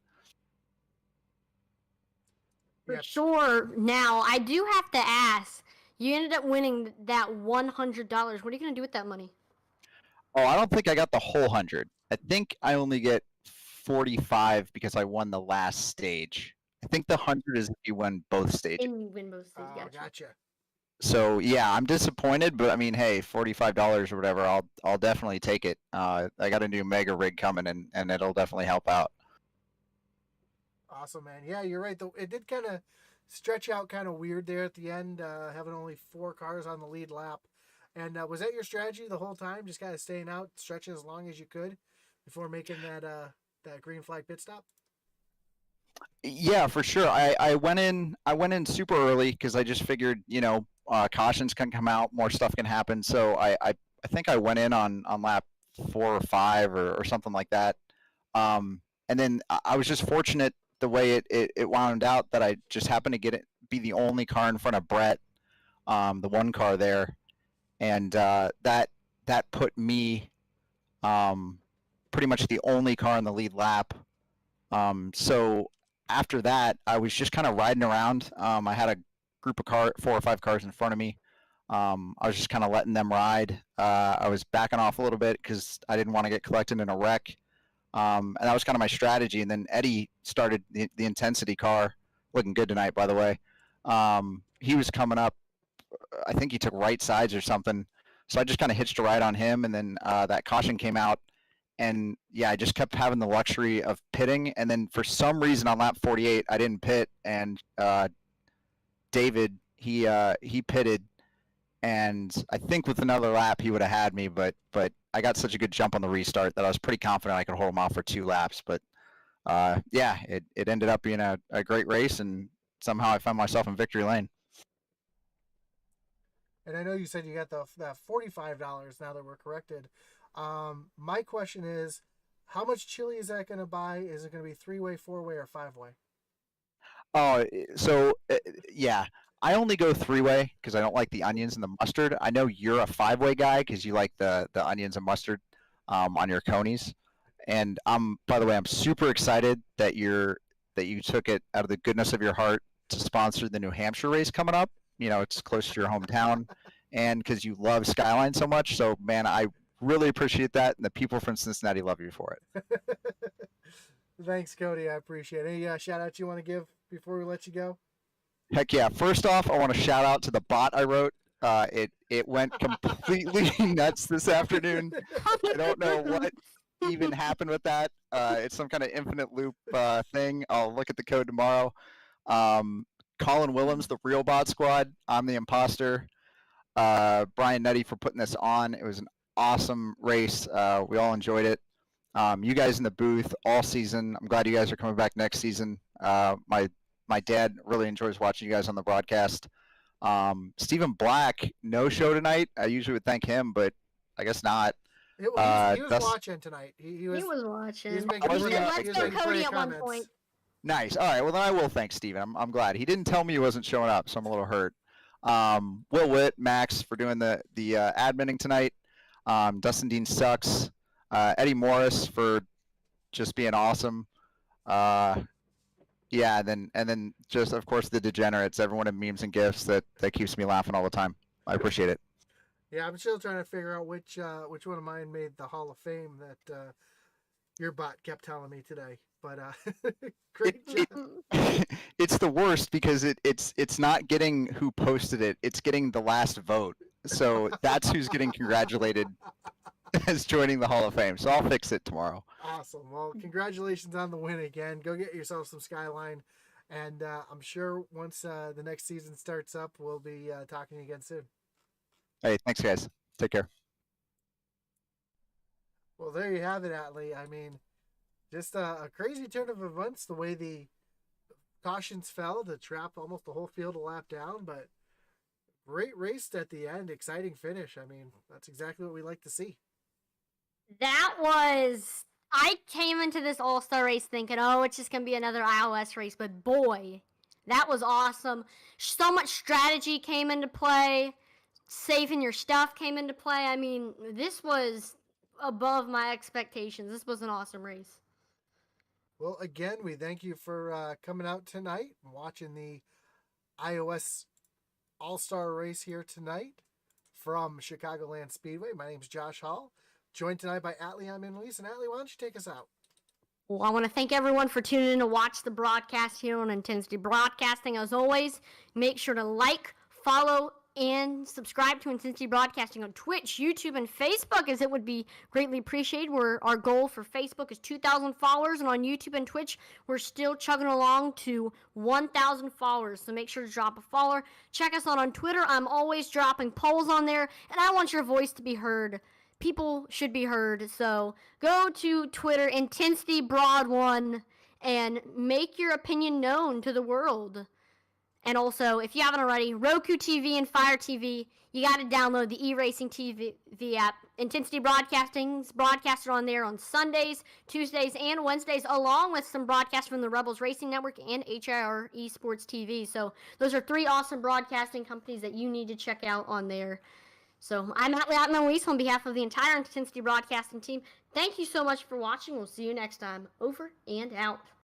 For Yep. sure. Now, I do have to ask. You ended up winning that $100. What are you going to do with that money? Oh, I don't think I got the whole 100. I think I only get 45 because I won the last stage. I think the 100 is if you win both stages. And you win both stages. Oh, Gotcha. gotcha. So yeah, I'm disappointed, but I mean, hey, $45 or whatever, I'll definitely take it. I got a new mega rig coming, and it'll definitely help out. Awesome, man. Yeah, you're right. Though it did kind of stretch out kind of weird there at the end, having only 4 cars on the lead lap. And was that your strategy the whole time? Just kind of staying out, stretching as long as you could before making that green flag pit stop? Yeah, for sure. I went in super early because I just figured, cautions can come out, more stuff can happen. So I think I went in on lap 4 or 5 or something like that. And then I was just fortunate the way it wound out that I just happened to be the only car in front of Brett, the one car there, and that put me pretty much the only car in the lead lap. So after that, I was just kind of riding around. I had a group of 4 or 5 cars in front of me. I was just kind of letting them ride. I was backing off a little bit because I didn't want to get collected in a wreck. And that was kind of my strategy. And then Eddie started the intensity car, looking good tonight, by the way. He was coming up. I think he took right sides or something. So I just kind of hitched a ride on him. And then that caution came out. And yeah, I just kept having the luxury of pitting. And then for some reason on lap 48, I didn't pit. And David, he pitted. And I think with another lap, he would have had me. But I got such a good jump on the restart that I was pretty confident I could hold him off for 2 laps. But yeah, it ended up being a great race. And somehow I found myself in victory lane. And I know you said you got that $45 now that we're corrected. My question is, how much chili is that going to buy? Is it going to be 3-way, 4-way, or 5-way? Oh, so yeah, I only go 3-way because I don't like the onions and the mustard. I know you're a 5-way guy because you like the onions and mustard on your conies. And by the way, I'm super excited that you took it out of the goodness of your heart to sponsor the New Hampshire race coming up. It's close to your hometown, and because you love Skyline so much. So man, I really appreciate that, and the people from Cincinnati love you for it. Thanks, Cody. I appreciate it. Any shout outs you want to give before we let you go? Heck yeah! First off, I want to shout out to the bot I wrote. It went completely nuts this afternoon. I don't know what even happened with that. It's some kind of infinite loop thing. I'll look at the code tomorrow. Colin Willems, the real bot squad. I'm the imposter. Brian Nutty for putting this on. It was an awesome race. We all enjoyed it. You guys in the booth all season. I'm glad you guys are coming back next season. My dad really enjoys watching you guys on the broadcast. Stephen Black, no show tonight. I usually would thank him, but I guess not. He was watching tonight. He was watching. He was making, Let's go Cody at one point. Nice. All right. Well, then I will thank Steven. I'm glad. He didn't tell me he wasn't showing up, so I'm a little hurt. Will Witt, Max for doing the adminning tonight. Dustin Dean sucks. Eddie Morris for just being awesome. Yeah, and then just of course the degenerates, everyone in memes and gifs that keeps me laughing all the time. I appreciate it. Yeah, I'm still trying to figure out which one of mine made the Hall of Fame that your bot kept telling me today. But great job. It's the worst because it's not getting who posted it. It's getting the last vote. So that's who's getting congratulated as joining the Hall of Fame. So I'll fix it tomorrow. Awesome. Well, congratulations on the win again. Go get yourself some Skyline. And I'm sure once the next season starts up, we'll be talking again soon. Hey, thanks, guys. Take care. Well, there you have it, Atlee. I mean, just a crazy turn of events, the way the cautions fell to trap almost the whole field a lap down, but Great race at the end. Exciting finish. I mean, that's exactly what we like to see. That was. I came into this All Star race thinking, oh, it's just going to be another iOS race. But boy, that was awesome. So much strategy came into play. Saving your stuff came into play. I mean, this was above my expectations. This was an awesome race. Well, again, we thank you for coming out tonight and watching the iOS All-Star race here tonight from Chicagoland Speedway. My name's Josh Hall, joined tonight by Atlee Minlise. And Atlee, why don't you take us out? Well, I want to thank everyone for tuning in to watch the broadcast here on Intensity Broadcasting. As always, make sure to like, follow, and subscribe to Intensity Broadcasting on Twitch, YouTube, and Facebook, as it would be greatly appreciated. Our goal for Facebook is 2,000 followers, and on YouTube and Twitch, we're still chugging along to 1,000 followers, so make sure to drop a follower. Check us out on Twitter. I'm always dropping polls on there, and I want your voice to be heard. People should be heard, so go to Twitter, Intensity Broad 1, and make your opinion known to the world. And also, if you haven't already, Roku TV and Fire TV, you got to download the e-racing TV app. Intensity Broadcasting's broadcasted on there on Sundays, Tuesdays, and Wednesdays, along with some broadcasts from the Rebels Racing Network and HIR Esports TV. So those are 3 awesome broadcasting companies that you need to check out on there. So I'm Atlee Minlise on behalf of the entire Intensity Broadcasting team. Thank you so much for watching. We'll see you next time. Over and out.